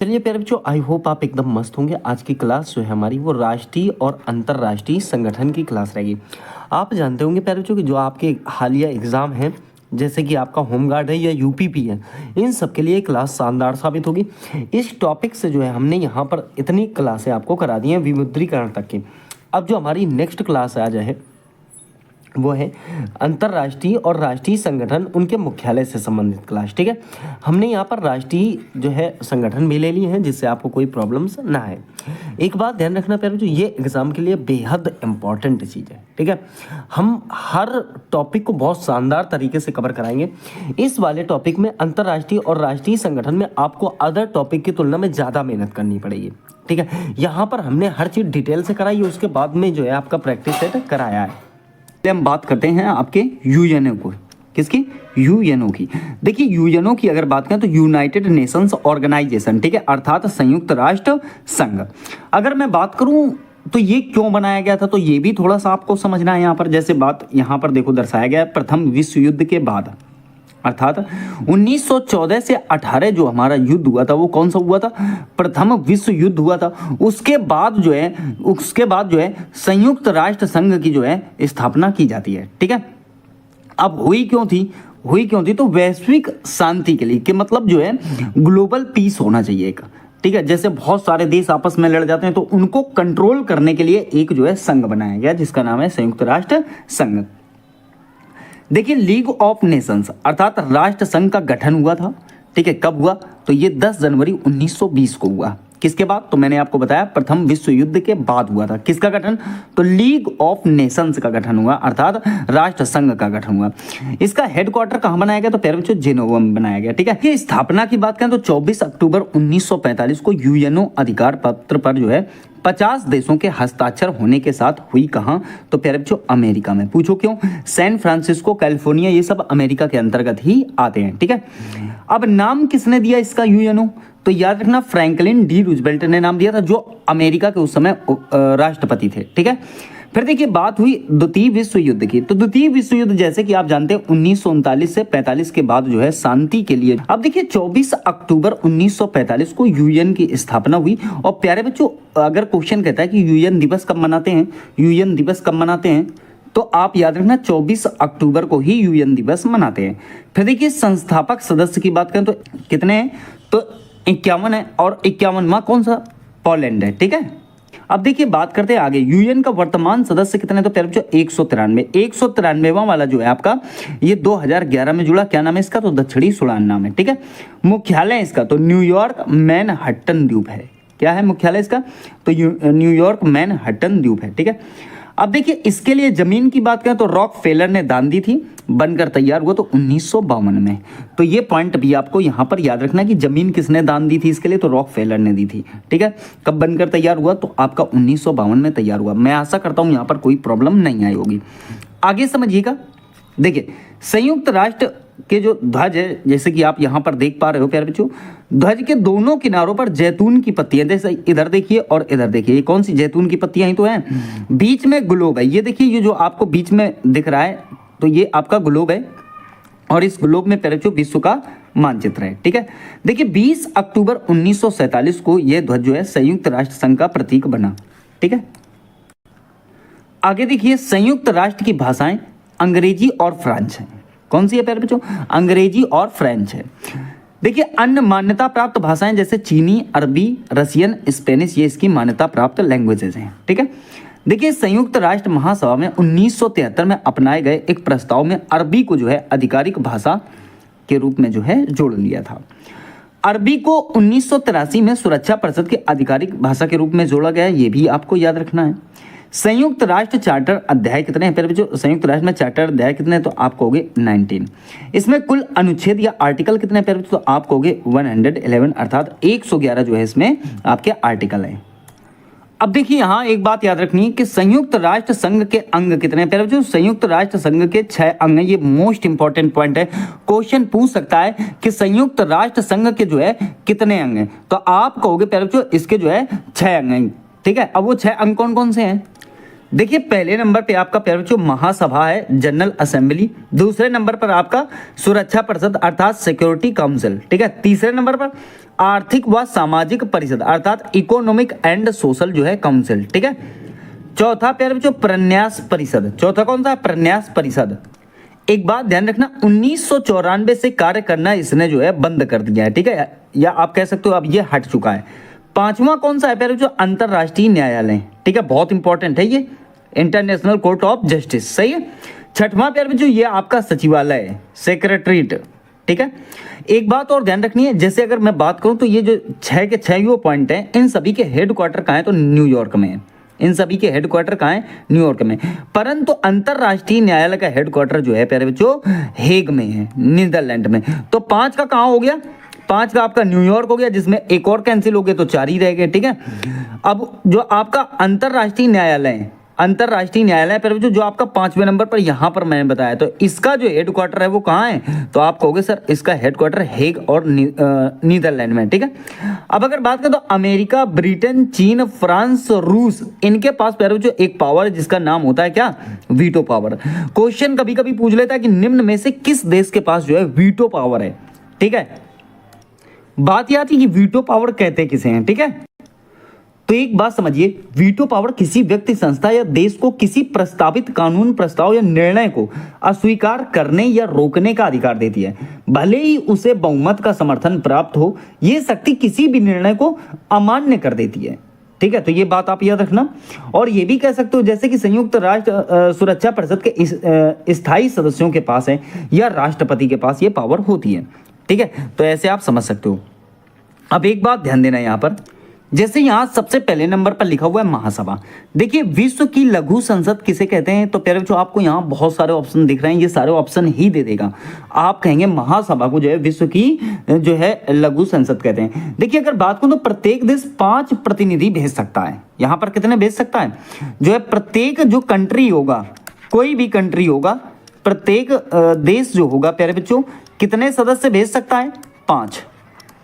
चलिए प्यारे बच्चों, आई होप आप एकदम मस्त होंगे। आज की क्लास जो है हमारी वो राष्ट्रीय और अंतर्राष्ट्रीय संगठन की क्लास रहेगी। आप जानते होंगे प्यारे बच्चों कि जो आपके हालिया एग्ज़ाम हैं, जैसे कि आपका होमगार्ड है या यूपीपी है, इन सब के लिए क्लास शानदार साबित होगी। इस टॉपिक से जो है हमने यहाँ पर इतनी क्लासें आपको करा दी हैं विमुद्रीकरण तक की। अब जो हमारी नेक्स्ट क्लास आ जाए वो है अंतर्राष्ट्रीय और राष्ट्रीय संगठन, उनके मुख्यालय से संबंधित क्लास। ठीक है, हमने यहाँ पर राष्ट्रीय जो है संगठन भी ले लिए हैं जिससे आपको कोई प्रॉब्लम्स ना है। एक बात ध्यान रखना प्यारे जो ये एग्जाम के लिए बेहद इंपॉर्टेंट चीज़ है। ठीक है, हम हर टॉपिक को बहुत शानदार तरीके से कवर कराएंगे। इस वाले टॉपिक में अंतर्राष्ट्रीय और राष्ट्रीय संगठन में आपको अदर टॉपिक की तुलना में ज़्यादा मेहनत करनी पड़ेगी। ठीक है, यहाँ पर हमने हर चीज़ डिटेल से कराई है, उसके बाद में जो है आपका प्रैक्टिस सेट कराया है। हम बात करते हैं आपके यूएनओ को। किसकी? यूएनओ की। देखिए यूएनओ की अगर बात करें तो यूनाइटेड नेशंस ऑर्गेनाइजेशन, ठीक है, अर्थात संयुक्त राष्ट्र संघ। अगर मैं बात करूं तो ये क्यों बनाया गया था, तो ये भी थोड़ा सा आपको समझना है। यहाँ पर जैसे बात यहाँ पर देखो दर्शाया गया है, प्रथम विश्व युद्ध के बाद अर्थात 1914 से 18 जो हमारा युद्ध हुआ था वो कौन सा हुआ था? प्रथम विश्व युद्ध हुआ था। उसके बाद जो है संयुक्त राष्ट्र संघ की जो है स्थापना की जाती है। ठीक है, अब हुई क्यों थी तो वैश्विक शांति के लिए, कि मतलब जो है ग्लोबल पीस होना चाहिए एक। ठीक है, जैसे बहुत सारे देश आपस में लड़ जाते हैं तो उनको कंट्रोल करने के लिए एक जो है संघ बनाया गया जिसका नाम है संयुक्त राष्ट्र संघ। देखिए लीग ऑफ नेशंस अर्थात राष्ट्र संघ का गठन हुआ था। ठीक है, कब हुआ? तो ये 10 जनवरी 1920 को हुआ। किसके बाद? तो मैंने आपको बताया प्रथम विश्व युद्ध के बाद हुआ था। किसका गठन? तो लीग ऑफ नेशंस का गठन हुआ अर्थात राष्ट्र संघ का गठन हुआ। इसका हेडक्वार्टर कहाँ बनाया गया? तो प्यारे बच्चों जेनेवा में बनाया गया। ठीक है, ये स्थापना की बात करें तो 24 अक्टूबर 1945 को यूएनओ अधिकार पत्र पर जो है 50 देशों के हस्ताक्षर होने के साथ हुई। कहाँ? तो प्यारे बच्चों अमेरिका में। पूछो क्यों? सैन फ्रांसिस्को, कैलिफोर्निया, ये सब अमेरिका के अंतर्गत ही आते हैं। ठीक है, अब नाम किसने दिया इसका यूएनओ? तो याद रखना फ्रैंकलिन डी रूजवेल्ट ने नाम दिया था, जो अमेरिका के उस समय राष्ट्रपति थे। ठीक है, फिर देखिए बात हुई द्वितीय विश्व युद्ध की। तो द्वितीय विश्व युद्ध जैसे कि आप जानते हैं 1939 से 45 के बाद जो है शांति के लिए, अब देखिए 24 अक्टूबर 1945 को यूएन की स्थापना हुई। और प्यारे बच्चों अगर क्वेश्चन कहता है कि यूएन दिवस कब मनाते हैं, तो आप याद रखना 24 अक्टूबर को ही यूएन दिवस मनाते हैं। फिर देखिए संस्थापक सदस्य की बात करें तो कितने हैं? तो 51 है, और 51वां कौन सा? पोलैंड है। ठीक है, अब देखिए बात करते हैं आगे, यूएन का वर्तमान सदस्य कितने? तो प्यारे बच्चों 193वां वाला जो है आपका ये 2011 में जुड़ा। क्या नाम है इसका? तो दक्षिणी सूडान नाम है। ठीक है, मुख्यालय इसका तो न्यूयॉर्क मैनहट्टन द्वीप है। क्या है मुख्यालय इसका? तो न्यूयॉर्क मैनहट्टन द्वीप है। ठीक है, अब देखिए इसके लिए जमीन की बात करें तो रॉकफेलर ने दान दी थी, बनकर तैयार हुआ तो 1952 में। तो ये पॉइंट भी आपको यहाँ पर याद रखना कि जमीन किसने दान दी थी इसके लिए? तो रॉकफेलर ने दी थी। ठीक है, कब बनकर तैयार हुआ? तो आपका 1952 में तैयार हुआ। मैं आशा करता हूँ यहाँ पर कोई प्रॉब्लम नहीं आई होगी। आगे समझिएगा, देखिए संयुक्त राष्ट्र के जो ध्वज है, जैसे कि आप यहाँ पर देख पा रहे हो प्यारे बच्चों, ध्वज के दोनों किनारों पर जैतून की पत्तियां, जैसे इधर देखिए और इधर देखिए, ये कौन सी जैतून की पत्तियां ही तो हैं। बीच में ग्लोब है, ये देखिए ये जो आपको बीच में दिख रहा है तो ये आपका ग्लोब है, और इस ग्लोब में प्यारे बच्चों विश्व का मानचित्र है। ठीक है, देखिए 20 अक्टूबर 1947 को यह ध्वज जो है संयुक्त राष्ट्र संघ का प्रतीक बना। ठीक है, आगे देखिए संयुक्त राष्ट्र की भाषाएं अंग्रेजी और फ्रेंच है। कौन सी है प्यारे बच्चों? अंग्रेजी और फ्रेंच है। देखिए अन्य मान्यता प्राप्त भाषाएं जैसे चीनी, अरबी, रशियन, स्पेनिश, ये इसकी मान्यता प्राप्त लैंग्वेजेस हैं। ठीक है, देखिए संयुक्त राष्ट्र महासभा में 1973 में अपनाए गए एक प्रस्ताव में अरबी को जो है आधिकारिक भाषा के रूप में जो है जोड़ लिया था। अरबी को 1983 में सुरक्षा परिषद की आधिकारिक भाषा के रूप में जोड़ा गया, ये भी आपको याद रखना है। संयुक्त राष्ट्र चार्टर अध्याय कितने हैं प्यारे बच्चों? संयुक्त राष्ट्र में चार्टर अध्याय कितने हैं? तो आप कहोगे 19। इसमें कुल अनुच्छेद या आर्टिकल कितने हैं प्यारे बच्चों? तो आप कहोगे 111, अर्थात 111 जो है इसमें आपके आर्टिकल हैं। अब देखिए यहाँ एक बात याद रखनी है कि संयुक्त राष्ट्र संघ के अंग कितने हैं प्यारे बच्चों? संयुक्त राष्ट्र संघ के 6 अंग हैं। ये मोस्ट इंपॉर्टेंट पॉइंट है, क्वेश्चन पूछ सकता है कि संयुक्त राष्ट्र संघ के जो है कितने अंग हैं, तो आप कहोगे प्यारे बच्चों इसके जो है 6 अंग हैं। ठीक है, अब वो 6 अंग कौन कौन से हैं? देखिए पहले नंबर पे आपका प्यारे बच्चों महासभा है, जनरल असेंबली। दूसरे नंबर पर आपका सुरक्षा परिषद अर्थात सिक्योरिटी काउंसिल, ठीक है। तीसरे नंबर पर आर्थिक व सामाजिक परिषद अर्थात इकोनॉमिक एंड सोशल जो है काउंसिल, ठीक है। चौथा प्यारे बच्चों प्रन्यास परिषद। चौथा कौन सा है? प्रन्यास परिषद। एक बात ध्यान रखना, 1994 से कार्य करना इसने जो है बंद कर दिया है, ठीक है, या आप कह सकते हो अब ये हट चुका है। पांचवा कौन सा है प्यारे बच्चों? अंतरराष्ट्रीय न्यायालय, ठीक है, बहुत इंपॉर्टेंट है ये, इंटरनेशनल कोर्ट ऑफ जस्टिस, सही है। छठवां प्यारे बच्चों ये आपका सचिवालय है, सेक्रेटरीट, ठीक है। एक बात और ध्यान रखनी है, जैसे अगर मैं बात करूं तो ये जो 6 के 6 वो पॉइंट हैं, इन सभी के हेडक्वार्टर कहाँ है? तो न्यूयॉर्क में है। इन सभी के हेडक्वार्टर कहाँ है? न्यूयॉर्क में। परंतु अंतरराष्ट्रीय न्यायालय का हेडक्वार्टर जो है प्यारे बच्चों हेग में है, नीदरलैंड में। तो 5 का कहाँ हो गया? 5 का आपका न्यूयॉर्क हो गया, जिसमें एक और कैंसिल हो गया तो 4 ही रह गए, ठीक है। अब जो आपका अंतरराष्ट्रीय न्यायालय है, अंतरराष्ट्रीय न्यायालय पर जो आपका 5वें नंबर पर यहां पर मैंने बताया, तो इसका जो हेडक्वार्टर है वो कहाँ है? तो आप कहोगे सर इसका हेडक्वार्टर हेग और नीदरलैंड में, ठीक है। अब अगर बात करें तो अमेरिका, ब्रिटेन, चीन, फ्रांस, रूस, इनके पास प्यारे बच्चों एक पावर है जिसका नाम होता है क्या? Veto power. क्वेश्चन कभी कभी पूछ लेता है कि निम्न में से किस देश के पास जो है वीटो पावर है, ठीक है। बात यह आती है कि वीटो पावर कहते किसे हैं, ठीक है। तो एक बात समझिए, वीटो पावर किसी व्यक्ति, संस्था या देश को किसी प्रस्तावित कानून, प्रस्ताव या निर्णय को अस्वीकार करने या रोकने का अधिकार देती है, भले ही उसे बहुमत का समर्थन प्राप्त हो। यह शक्ति किसी भी निर्णय को अमान्य कर देती है, ठीक है। तो ये बात आप याद रखना। और ये भी कह सकते हो जैसे कि संयुक्त राष्ट्र सुरक्षा परिषद के स्थायी सदस्यों के पास है या राष्ट्रपति के पास ये पावर होती है, ठीक है। तो ऐसे आप समझ सकते हो। अब एक बात ध्यान देना यहाँ पर, जैसे यहाँ सबसे पहले नंबर पर लिखा हुआ है महासभा। देखिए विश्व की लघु संसद किसे कहते हैं? तो प्यारे बच्चों आपको यहाँ बहुत सारे ऑप्शन दिख रहे हैं, ये सारे ऑप्शन ही दे देगा। आप कहेंगे महासभा को जो है विश्व की जो है लघु संसद कहते हैं। देखिए अगर बात करूँ तो प्रत्येक देश 5 प्रतिनिधि भेज सकता है। यहाँ पर कितने भेज सकता है? जो है प्रत्येक जो कंट्री होगा, कोई भी कंट्री होगा, प्रत्येक देश जो होगा प्यारे बच्चों कितने सदस्य भेज सकता है?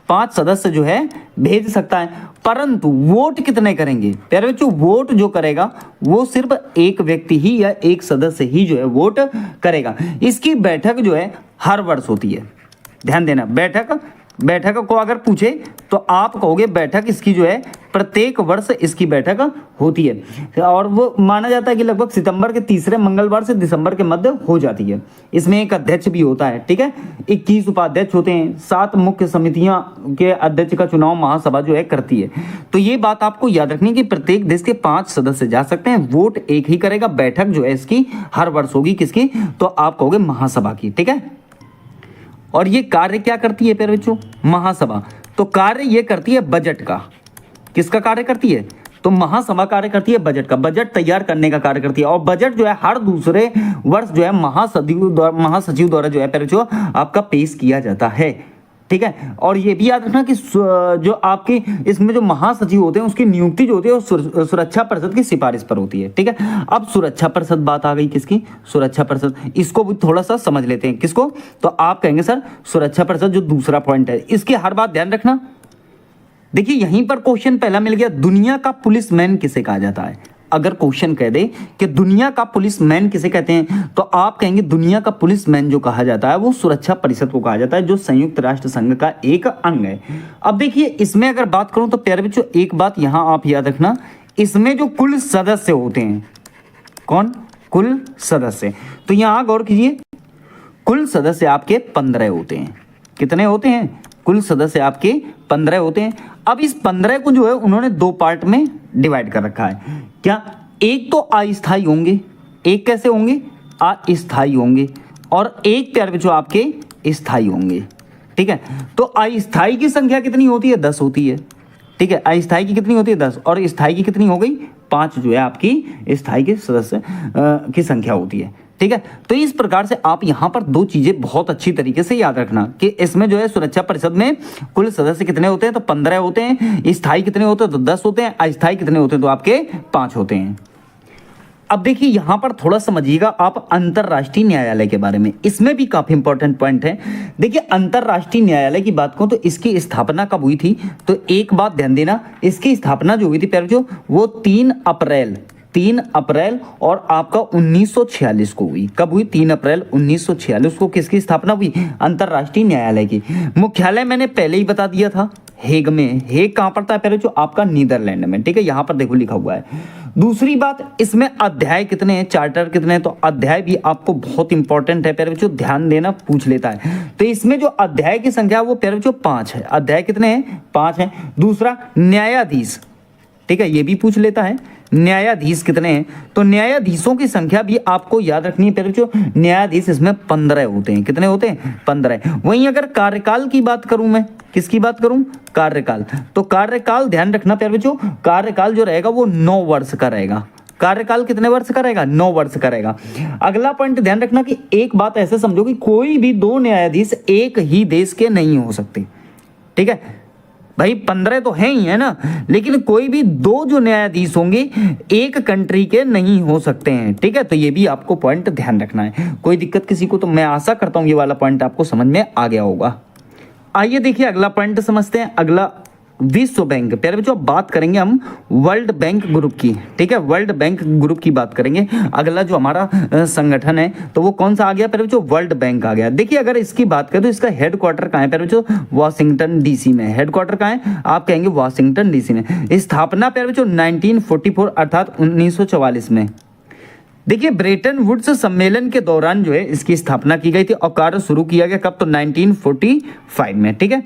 5 सदस्य जो है भेज सकता है। परंतु वोट कितने करेंगे प्यारे बच्चों? वोट जो करेगा वो सिर्फ एक व्यक्ति ही या एक सदस्य ही जो है वोट करेगा। इसकी बैठक जो है हर वर्ष होती है। ध्यान देना, बैठक को अगर पूछे तो आप कहोगे बैठक इसकी जो है प्रत्येक वर्ष इसकी बैठक होती है, और वो माना जाता है कि लगभग सितंबर के तीसरे मंगलवार से दिसंबर के मध्य हो जाती है। इसमें एक अध्यक्ष भी होता है, ठीक है। 21 उपाध्यक्ष होते हैं, 7 मुख्य समितियां के अध्यक्ष का चुनाव महासभा जो है करती है। तो ये बात आपको याद रखनी है कि प्रत्येक देश के 5 सदस्य जा सकते हैं, वोट एक ही करेगा, बैठक जो है इसकी हर वर्ष होगी। किसकी? तो आप कहोगे महासभा की, ठीक है। और ये कार्य क्या करती है प्यारे बच्चों? महासभा तो कार्य ये करती है बजट का। किसका कार्य करती है? तो महासभा कार्य करती है बजट का, बजट तैयार करने का कार्य करती है। और बजट जो है हर दूसरे वर्ष जो है महासचिव द्वारा जो है प्यारे बच्चों आपका पेश किया जाता है, ठीक है। और ये भी याद रखना कि जो आपकी इसमें जो महासचिव होते हैं उसकी नियुक्ति जो होती है वो सुरक्षा परिषद की सिफारिश पर होती है, ठीक है। अब सुरक्षा परिषद बात आ गई, किसकी? सुरक्षा परिषद। इसको भी थोड़ा सा समझ लेते हैं। किसको? तो आप कहेंगे सर सुरक्षा परिषद जो दूसरा पॉइंट है, इसकी हर बात ध्यान रखना। देखिए यहीं पर क्वेश्चन पहला मिल गया, दुनिया का पुलिसमैन किसे कहा जाता है? अगर क्वेश्चन कह दे कि दुनिया का पुलिसमैन किसे कहते हैं, तो आप कहेंगे दुनिया का पुलिसमैन जो कहा जाता है वो सुरक्षा परिषद को कहा जाता है, जो संयुक्त राष्ट्र संघ का एक अंग है। अब देखिए इसमें अगर बात करूं तो प्यारे बच्चों एक बात यहां आप याद रखना, इसमें जो कुल सदस्य होते हैं, कौन? कुल सदस्य। तो यहां गौर कीजिए, कुल सदस्य आपके 15 होते हैं। कितने होते हैं? कुल सदस्य आपके 15 होते हैं। अब इस 15 को जो है उन्होंने 2 पार्ट में डिवाइड कर रखा है। क्या? एक तो अस्थायी होंगे, एक कैसे होंगे? अस्थायी होंगे, और एक प्यारे बच्चों आपके स्थायी होंगे, ठीक है। तो अस्थायी की संख्या कितनी होती है? 10 होती है, ठीक है। अस्थायी की कितनी होती है? 10, और स्थायी की कितनी हो गई? 5 जो है आपकी स्थायी के सदस्य की संख्या होती है, ठीक है। तो इस प्रकार से आप यहां पर 2 चीजें बहुत अच्छी तरीके से याद रखना कि इसमें जो है सुरक्षा परिषद में कुल सदस्य कितने होते हैं? तो 15 होते हैं। स्थायी कितने होते हैं? तो 10 होते हैं। अस्थायी कितने होते हैं? तो आपके 5 होते हैं। अब देखिए यहां पर थोड़ा समझिएगा आप अंतरराष्ट्रीय न्यायालय के बारे में, इसमें भी काफी इंपॉर्टेंट पॉइंट है। देखिए अंतरराष्ट्रीय न्यायालय की बात करूं तो इसकी स्थापना कब हुई थी? तो एक बात ध्यान देना, इसकी स्थापना जो हुई थी प्यारे बच्चों वो 3 3 अप्रैल और आपका 1946 को हुई। कब हुई? 3 अप्रैल 1946 को किसकी स्थापना हुई? अंतर्राष्ट्रीय न्यायालय की। मुख्यालय मैंने पहले ही बता दिया था, हेग में। हेग कहाँ पड़ता है पहले? जो आपका नीदरलैंड में, ठीक है, यहाँ पर देखो लिखा हुआ है। दूसरी बात, इसमें अध्याय कितने हैं, चार्टर कितने हैं? तो अध्याय भी आपको बहुत इंपॉर्टेंट है प्यारे बच्चों, ध्यान देना, पूछ लेता है। तो इसमें जो अध्याय की संख्या वो प्यारे बच्चों 5 है। अध्याय कितने हैं? 5 हैं। दूसरा, न्यायाधीश, ठीक है, ये भी पूछ लेता है, न्यायाधीश कितने हैं? तो न्यायाधीशों की संख्या भी आपको याद रखनी है प्यारे बच्चों। न्यायाधीश इसमें 15 होते हैं। कितने होते हैं? 15। वहीं अगर कार्यकाल की बात करूं, मैं किसकी बात करूं? कार्यकाल। तो कार्यकाल ध्यान रखना प्यारे बच्चों, कार्यकाल जो रहेगा वो 9 वर्ष का रहेगा। कार्यकाल कितने वर्ष का रहेगा? 9 वर्ष का रहेगा। अगला पॉइंट ध्यान रखना कि एक बात ऐसे समझो कि कोई भी 2 न्यायाधीश एक ही देश के नहीं हो सकते, ठीक है भाई। 15 तो हैं ही, है ना, लेकिन कोई भी 2 जो न्यायाधीश होंगे एक कंट्री के नहीं हो सकते हैं, ठीक है। तो ये भी आपको पॉइंट ध्यान रखना है। कोई दिक्कत किसी को? तो मैं आशा करता हूं ये वाला पॉइंट आपको समझ में आ गया होगा। आइए देखिए अगला पॉइंट समझते हैं। अगला, विश्व बैंक। प्यारे बच्चों बात करेंगे हम वर्ल्ड बैंक ग्रुप की, ठीक है, वर्ल्ड बैंक ग्रुप की बात करेंगे। अगला जो हमारा संगठन है तो वो कौन सा आ गया प्यारे बच्चों? वर्ल्ड बैंक आ गया। देखिए अगर इसकी बात करें तो इसका हेडक्वार्टर कहाँ है प्यारे बच्चों? वॉशिंगटन डीसी में। हेडक्वार्टर कहाँ है? आप कहेंगे वॉशिंगटन डीसी में। स्थापना प्यारे बच्चों 1944 अर्थात 1944 में। देखिए ब्रेटन वुड्स सम्मेलन के दौरान जो है इसकी स्थापना की गई थी और कार्य शुरू किया गया कब? तो 1945 में, ठीक है।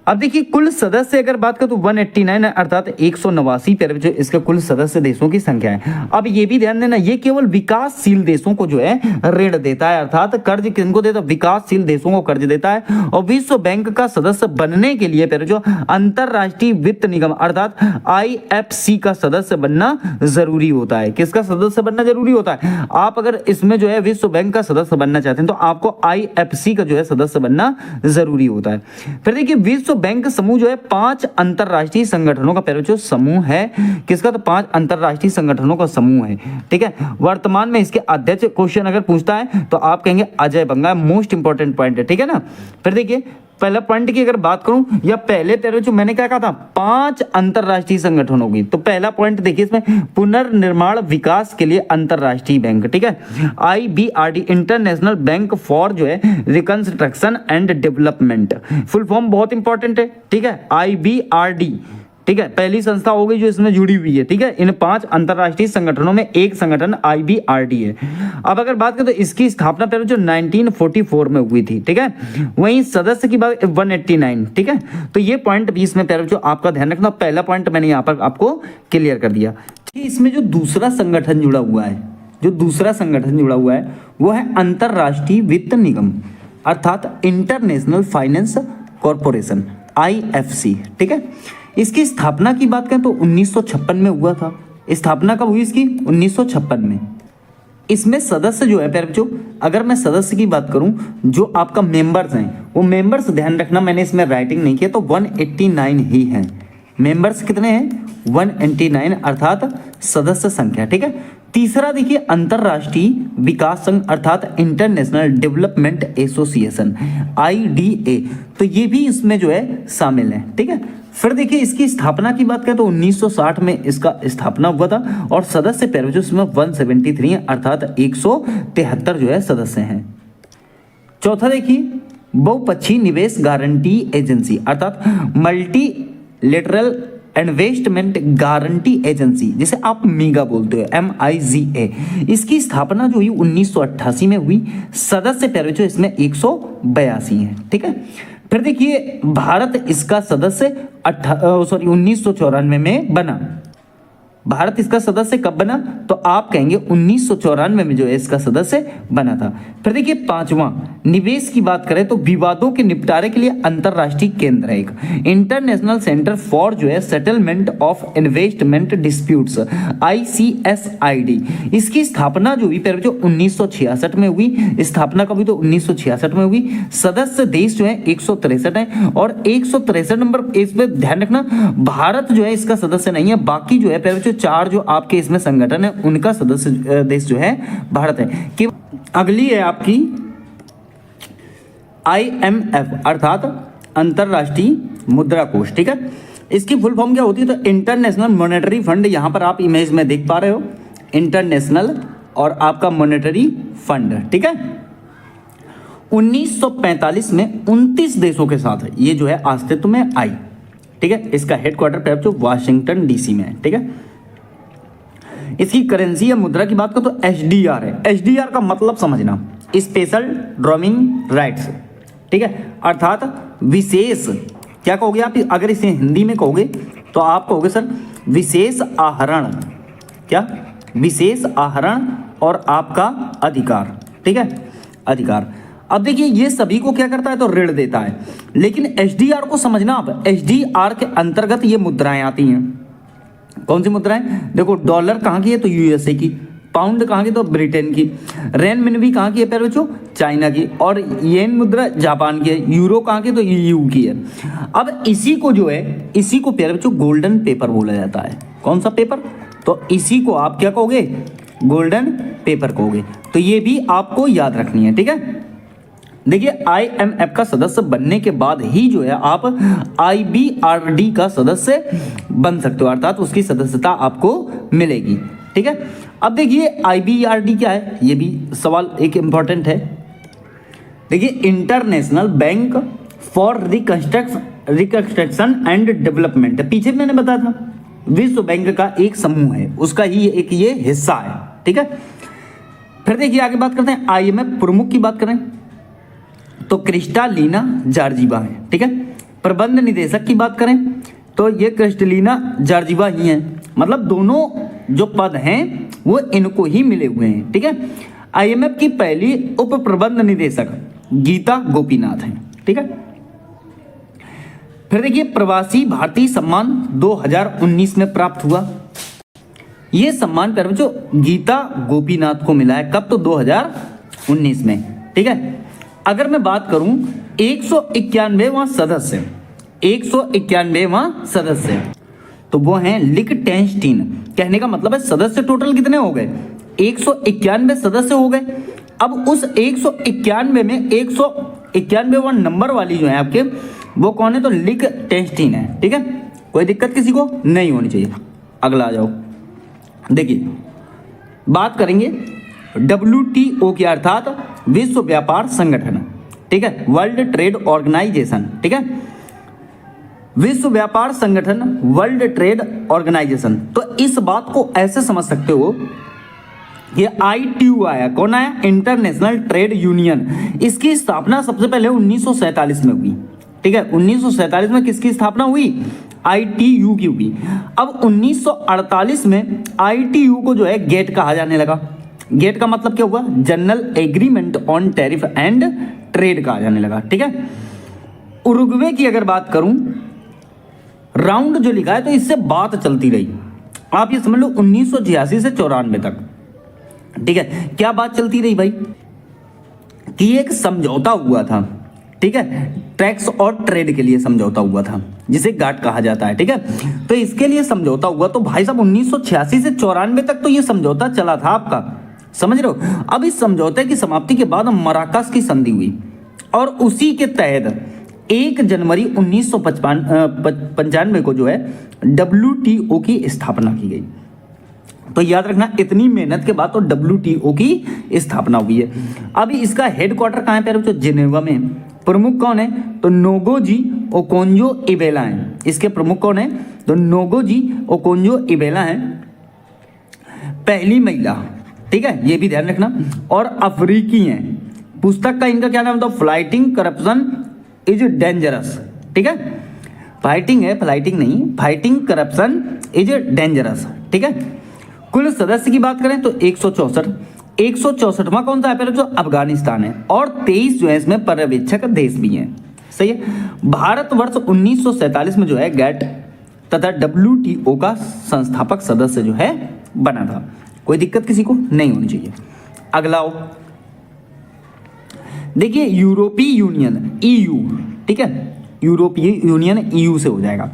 अब देखिए कुल सदस्य अगर बात करें तो 189 अर्थात 189 प्यारे बच्चों इसके कुल सदस्य देशों की संख्या है। अब ये भी ध्यान देना, ये केवल विकासशील देशों को जो है ऋण देता है, अर्थात कर्ज किनको देता है? विकासशील देशों को कर्ज देता है। और विश्व बैंक का सदस्य बनने के लिए प्यारे बच्चों अंतरराष्ट्रीय वित्त निगम अर्थात IFC का सदस्य बनना जरूरी होता है। किसका सदस्य बनना जरूरी होता है? आप अगर इसमें जो है विश्व बैंक का सदस्य बनना चाहते हैं तो आपको IFC का जो है सदस्य बनना जरूरी होता है। फिर देखिए विश्व बैंक समूह जो है 5 अंतरराष्ट्रीय संगठनों का प्यारे बच्चों समूह है। किसका? तो 5 अंतरराष्ट्रीय संगठनों का समूह है, ठीक है। वर्तमान में इसके अध्यक्ष, क्वेश्चन अगर पूछता है तो आप कहेंगे अजय बंगा। मोस्ट इंपॉर्टेंट पॉइंट है, ठीक है ना। फिर देखिए पहला पॉइंट की अगर बात करूं, या पहले प्यारे बच्चों मैंने क्या कहा था? 5 अंतरराष्ट्रीय संगठन होगी। तो पहला पॉइंट देखिए इसमें पुनर्निर्माण विकास के लिए अंतरराष्ट्रीय बैंक, ठीक है, IBRD इंटरनेशनल बैंक फॉर जो है reconstruction and development. Full form बहुत इंपॉर्टेंट है, ठीक है, IBRD, ठीक है, पहली संस्था होगी जो इसमें जुड़ी हुई है, ठीक है। इन 5 अंतरराष्ट्रीय संगठनों में एक संगठन IBRD है। अब अगर बात करें तो इसकी स्थापना पहले जो 1944 में हुई थी, ठीक है। वहीं सदस्य की बात 189, ठीक है। तो ये पॉइंट भी इसमें पहले जो आपका ध्यान रखना, पहला पॉइंट मैंने यहाँ पर आपको क्लियर कर दिया। इसमें जो दूसरा संगठन जुड़ा हुआ है, जो दूसरा संगठन जुड़ा हुआ है वो है अंतरराष्ट्रीय वित्त निगम अर्थात इंटरनेशनल फाइनेंस कॉरपोरेशन, IFC, ठीक है। इसकी स्थापना की बात करें तो 1956 में हुआ था। स्थापना कब हुई इसकी? 1956 में। इसमें सदस्य जो है प्यारे बच्चों, अगर मैं सदस्य की बात करूं, जो आपका मेंबर्स हैं वो मेंबर्स ध्यान रखना, मैंने इसमें राइटिंग नहीं किया, तो 189 ही हैं। मेंबर्स कितने हैं? 189 अर्थात सदस्य संख्या, ठीक है। तीसरा देखिए अंतरराष्ट्रीय विकास संघ अर्थात इंटरनेशनल डेवलपमेंट एसोसिएशन, IDA, तो ये भी इसमें जो है शामिल है, ठीक है। फिर देखिए इसकी स्थापना की बात करें तो 1960 में इसका स्थापना हुआ था और सदस्य प्यारे बच्चों इसमें 173 अर्थात 173 जो है सदस्य हैं। चौथा देखिए बहुपक्षीय निवेश गारंटी एजेंसी अर्थात मल्टीलेटरल इन्वेस्टमेंट गारंटी एजेंसी, जिसे आप मीगा बोलते हो, MIGA। इसकी स्थापना जो हुई 1988 में हुई। सदस्य प्यारे बच्चों इसमें 182 हैं, ठीक है। फिर देखिए भारत इसका सदस्य 1994 में बना। भारत इसका सदस्य कब बना? तो आप कहेंगे 1994 में जो है इसका सदस्य बना था। फिर देखिए पांचवा, निवेश की बात करें तो विवादों के निपटारे के लिए अंतरराष्ट्रीय केंद्र है एक, इंटरनेशनल सेंटर फॉर जो है settlement of investment disputes, ICSID। इसकी स्थापना जो हुई फिर जो 1966 में हुई। स्थापना कब हुई? तो 1966 में हुई। सदस्य देश जो है 163 है और 163 नंबर इस पे ध्यान रखना, भारत जो है इसका सदस्य नहीं है, बाकी जो है फिर 4 जो आपके इसमें संगठन है उनका सदस्य देश जो है भारत है। कि अगली है आपकी IMF अर्थात अंतरराष्ट्रीय मुद्रा कोष, ठीक है। इसकी फुल फॉर्म क्या होती है? तो इंटरनेशनल मॉनेटरी फंड, यहां पर आप इमेज में देख पा रहे हो, इंटरनेशनल और आपका मॉनेटरी फंड, ठीक है। 1945 में 29 देशों के साथ ये जो है अस्तित्व में आई, ठीक है। इसका हेडक्वार्टर पे जो वाशिंगटन डीसी में है, ठीक है। इसकी करेंसी या मुद्रा की बात करो तो एचडीआर है। एचडीआर का मतलब समझना, स्पेशल ड्राइंग राइट्स, ठीक है, अर्थात विशेष, क्या कहोगे आप अगर इसे हिंदी में कहोगे तो आप कहोगे सर विशेष आहरण, क्या? विशेष आहरण और आपका अधिकार, ठीक है, अधिकार। अब देखिए ये सभी को क्या करता है? तो ऋण देता है। लेकिन एचडीआर को समझना आप, एचडीआर के अंतर्गत ये मुद्राएं आती हैं। कौन सी मुद्राएं? देखो डॉलर कहाँ की है? तो यूएसए की। पाउंड कहाँ की? तो ब्रिटेन की। रेनमिनबी कहाँ की है प्यारे बच्चों? चाइना की। और येन मुद्रा जापान की है। यूरो कहाँ की? तो ईयू की है। अब इसी को जो है, इसी को प्यारे बच्चों गोल्डन पेपर बोला जाता है। कौन सा पेपर? तो इसी को आप क्या कहोगे? गोल्डन पेपर कहोगे। तो ये भी आपको याद रखनी है, ठीक है। देखिए आईएमएफ का सदस्य बनने के बाद ही जो है आप आईबीआरडी का सदस्य बन सकते हो, अर्थात उसकी सदस्यता आपको मिलेगी, ठीक है। अब देखिए आईबीआरडी क्या है, ये भी सवाल एक इंपॉर्टेंट है। देखिए international bank for reconstruction and development, पीछे मैंने बताया था विश्व बैंक का एक समूह है, उसका ही एक ये हिस्सा है, ठीक है। फिर देखिए आगे बात करते हैं आईएमएफ प्रमुख की बात करें तो क्रिस्टालिना जॉर्जीवा है, ठीक है। प्रबंध निदेशक की बात करें तो ये क्रिस्टालिना जॉर्जीवा ही है, मतलब दोनों जो पद हैं वो इनको ही मिले हुए हैं, ठीक है। आईएमएफ की पहली उप प्रबंध निदेशक गीता गोपीनाथ हैं, ठीक है। फिर देखिए प्रवासी भारतीय सम्मान 2019 में प्राप्त हुआ। ये सम्मान पर जो गीता गोपीनाथ को मिला है कब? तो 2019 में, ठीक है। अगर मैं बात करूं 191वां सदस्य, 191वां सदस्य तो वो हैं लिखटेंस्टीन। कहने का मतलब है सदस्य टोटल कितने हो गए? 191 सदस्य हो गए। अब उस 191 में 191वां नंबर वाली जो है आपके वो कौन है? तो लिखटेंस्टीन है, ठीक है। कोई दिक्कत किसी को नहीं होनी चाहिए। अगला आ जाओ, देखिए बात करेंगे WTO की, अर्थात विश्व व्यापार संगठन, ठीक है, वर्ल्ड ट्रेड ऑर्गेनाइजेशन, ठीक है। विश्व व्यापार संगठन, वर्ल्ड ट्रेड ऑर्गेनाइजेशन। तो इस बात को ऐसे समझ सकते हो, ये ITU आया, कौन आया? International trade union. इसकी स्थापना सबसे पहले 1947 में हुई, ठीक है। 1947 में किसकी स्थापना हुई? ITU की हुई। अब 1948 में ITU को जो है गेट कहा जाने लगा। गेट का मतलब क्या हुआ? General agreement on tariff and trade कहा जाने लगा, ठीक है। उरुग्वे की अगर बात करूं, राउंड जो लिखा है तो इससे बात चलती रही, आप ये समझ लो 1986 से 94 तक, ठीक है। क्या बात चलती रही भाई? कि एक समझौता हुआ था, ठीक है, टैक्स और ट्रेड के लिए समझौता हुआ था, जिसे गाट कहा जाता है, ठीक है। तो इसके लिए समझौता हुआ, तो भाई साहब 1986 से 94 तक तो ये समझौता चला था आपका, समझ रहे हो। अब इस समझौते की समाप्ति के बाद मराकस की संधि हुई और उसी के तहत 1 जनवरी 1995 को जो है WTO की स्थापना की गई। तो याद रखना इतनी मेहनत के बाद तो WTO की स्थापना हुई है। अब इसका हेडक्वार्टर कहाँ है प्यारे बच्चों? जिनेवा में। प्रमुख कौन है? तो नोगोजी ओकोंजो इबेला है। इसके प्रमुख कौन है? तो नोगोजी ओकोंजो इबेला है, पहली महिला, ठीक है, ये भी ध्यान रखना। और अफ्रीकी हैं। पुस्तक का इनका क्या नाम था? फ्लाइटिंग करप्शन इज डेंजरस, ठीक है। फाइटिंग है, फ्लाइटिंग नहीं, फाइटिंग करप्शन इज डेंजरस, ठीक है। कुल सदस्य की बात करें तो 164, 164वां कौन सा है पहले? जो अफगानिस्तान है। और 23 जो है इसमें पर्यवेक्षक देश भी हैं, सही है। भारतवर्ष 1947 में जो है गैट तथा WTO का संस्थापक सदस्य जो है बना था। कोई दिक्कत किसी को नहीं होनी चाहिए। अगला हो, देखिए यूरोपीय यूनियन EU, ठीक है, यूरोपीय यूनियन EU से हो जाएगा।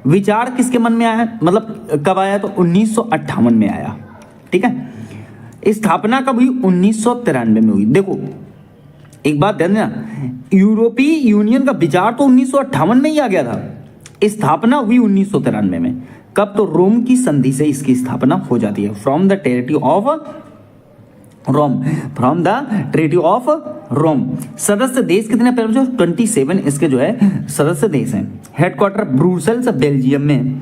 विचार किसके मन में आया? मतलब कब आया? तो 1958 में आया, ठीक है। स्थापना कब हुई? 1993 में हुई। देखो एक बात ध्यान देना, यूरोपीय यूनियन का विचार तो 1958 में ही आ गया था, स्थापना हुई 1993 में। कब? तो रोम की संधि से इसकी स्थापना हो जाती है। From the treaty of Rome, from the treaty of Rome. सदस्य देश कितने प्यारे बच्चों? 27 इसके जो है सदस्य देश हैं। हेडक्वार्टर ब्रुसेल्स बेल्जियम में।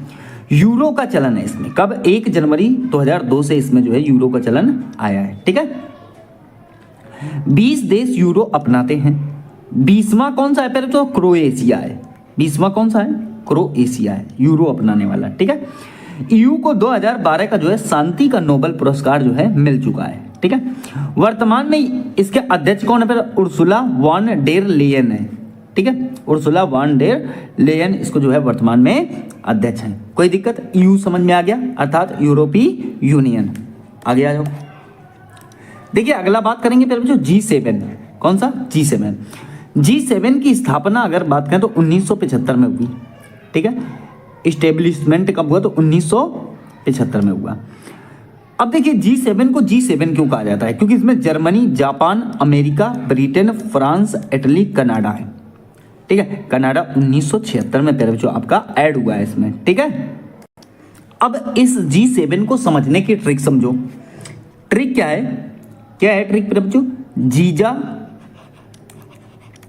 यूरो का चलन है इसमें। कब? 1 जनवरी 2002 से इसमें जो है यूरो का चलन आया है। ठीक है, 20 देश यूरो अपनाते हैं। 20वां कौन सा है प्यारे बच्चों? क्रोएशिया है। 20वां कौन सा है? क्रोएशिया है यूरो अपनाने वाला। ठीक है, ईयू को 2012 का जो है शांति का नोबेल पुरस्कार जो है मिल चुका है। ठीक है, वर्तमान में इसके अध्यक्ष कौन है? फिर उर्सुला वॉन डेर लेयन है। ठीक है, उर्सुला वॉन डेर लेयन इसको जो है वर्तमान में अध्यक्ष हैं। कोई दिक्कत? ईयू समझ में आ गया, अर्थात यूरोपीय यूनियन। आगे आ जाओ। देखिए अगला बात करेंगे फिर बच्चों G7। कौन सा? G7। G7 की स्थापना अगर बात करें तो 1975 में हुई। ठीक है, इस्टेब्लिशमेंट कब हुआ? तो 1975 में हुआ। अब देखिए G7 को G7 क्यों कहा जाता है? क्योंकि इसमें Germany, Japan, America, Britain, France, Italy, Canada है। ठीक है, कनाडा 1976 में प्यारे बच्चों आपका ऐड हुआ है इसमें। ठीक है, अब इस G7 को समझने की ट्रिक समझो। ट्रिक क्या है? क्या है ट्रिक प्यारे बच्चों? जीजा,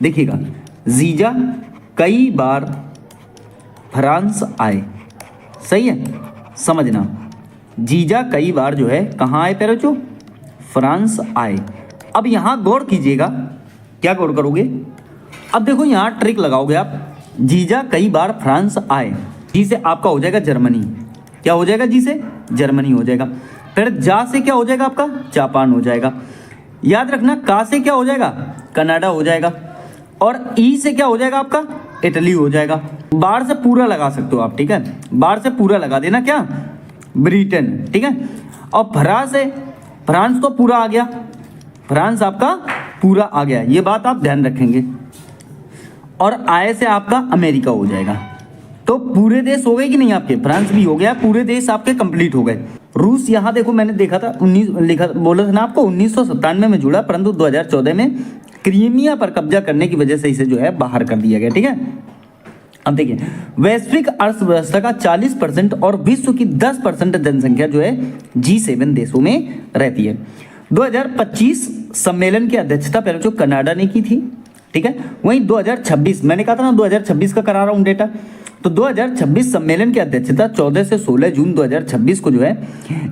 देखिएगा, जीजा कई बार फ्रांस आए। सही है, समझना, जीजा कई बार जो है कहाँ आए प्यारे बच्चों? फ्रांस आए। अब यहां गौर कीजिएगा, क्या गौर करोगे? अब देखो यहां ट्रिक लगाओगे आप। जीजा कई बार फ्रांस आए, जी से आपका हो जाएगा जर्मनी। क्या हो जाएगा? जी से जर्मनी हो जाएगा। फिर जा से क्या हो जाएगा आपका? जापान हो जाएगा। याद रखना, का से क्या हो जाएगा? कनाडा हो जाएगा। और ई से क्या हो जाएगा आपका? इटली हो जाएगा। बाहर से पूरा लगा सकते हो आप। ठीक है, बाहर से पूरा लगा देना, क्या? ब्रिटेन। ठीक है, और फ्रांस से, फ्रांस तो पूरा आ गया, फ्रांस आपका पूरा आ गया, ये बात आप ध्यान रखेंगे। और आय से आपका अमेरिका हो जाएगा। तो पूरे देश हो गए कि नहीं आपके? फ्रांस भी हो गया, पूरे देश आपके कंप्लीट हो गए। रूस यहाँ देखो मैंने देखा था 19 लिखा बोला था ना आपको 1997 में जुड़ा, परंतु 2014 में क्रीमिया पर कब्जा करने की वजह से इसे जो है बाहर कर दिया गया। ठीक है, अब देखिए वैश्विक अर्थव्यवस्था का 40% और विश्व की 10% जनसंख्या जो है G7 देशों में रहती है। 2025 सम्मेलन की अध्यक्षता पहले जो कनाडा ने की थी। ठीक है, वहीं 2026 मैंने कहा था ना 2026 का करा रहा हूं डेटा, तो 2026 सम्मेलन की अध्यक्षता 14 से 16 जून 2026 को जो है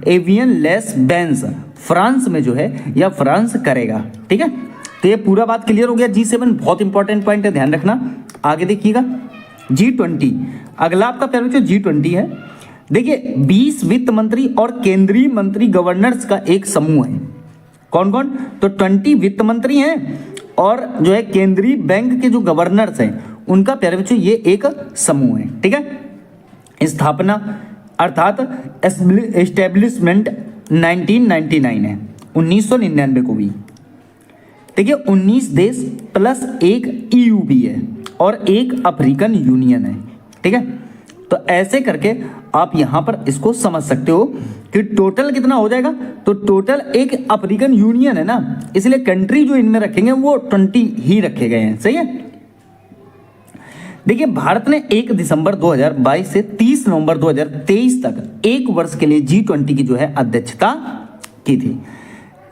एवियन लेस बेंस फ्रांस में जो है या फ्रांस करेगा। ठीक है, तो ये पूरा बात क्लियर हो गया। G7 बहुत इंपॉर्टेंट पॉइंट है, ध्यान रखना। आगे देखिएगा G20, अगला आपका पहले G20 है। देखिए 20 वित्त मंत्री और केंद्रीय मंत्री गवर्नर्स का एक समूह है। कौन कौन? तो 20 वित्त मंत्री हैं और जो है केंद्रीय बैंक के जो गवर्नर्स हैं उनका प्यारे बच्चों ये एक समूह है। ठीक है, स्थापना अर्थात एस्टेब्लिशमेंट 1999 है, 1999 को भी। देखिए 19 देश प्लस एक EU भी है और एक अफ्रीकन यूनियन है। ठीक है, तो ऐसे करके आप यहां पर इसको समझ सकते हो कि टोटल कितना हो जाएगा। तो टोटल एक अफ्रीकन यूनियन है ना, इसलिए कंट्री जो इनमें रखेंगे वो 20 ही रखे गए हैं। सही है। देखिए भारत ने 1 दिसंबर 2022 से 30 नवंबर 2023 तक एक वर्ष के लिए G20 की जो है अध्यक्षता की थी।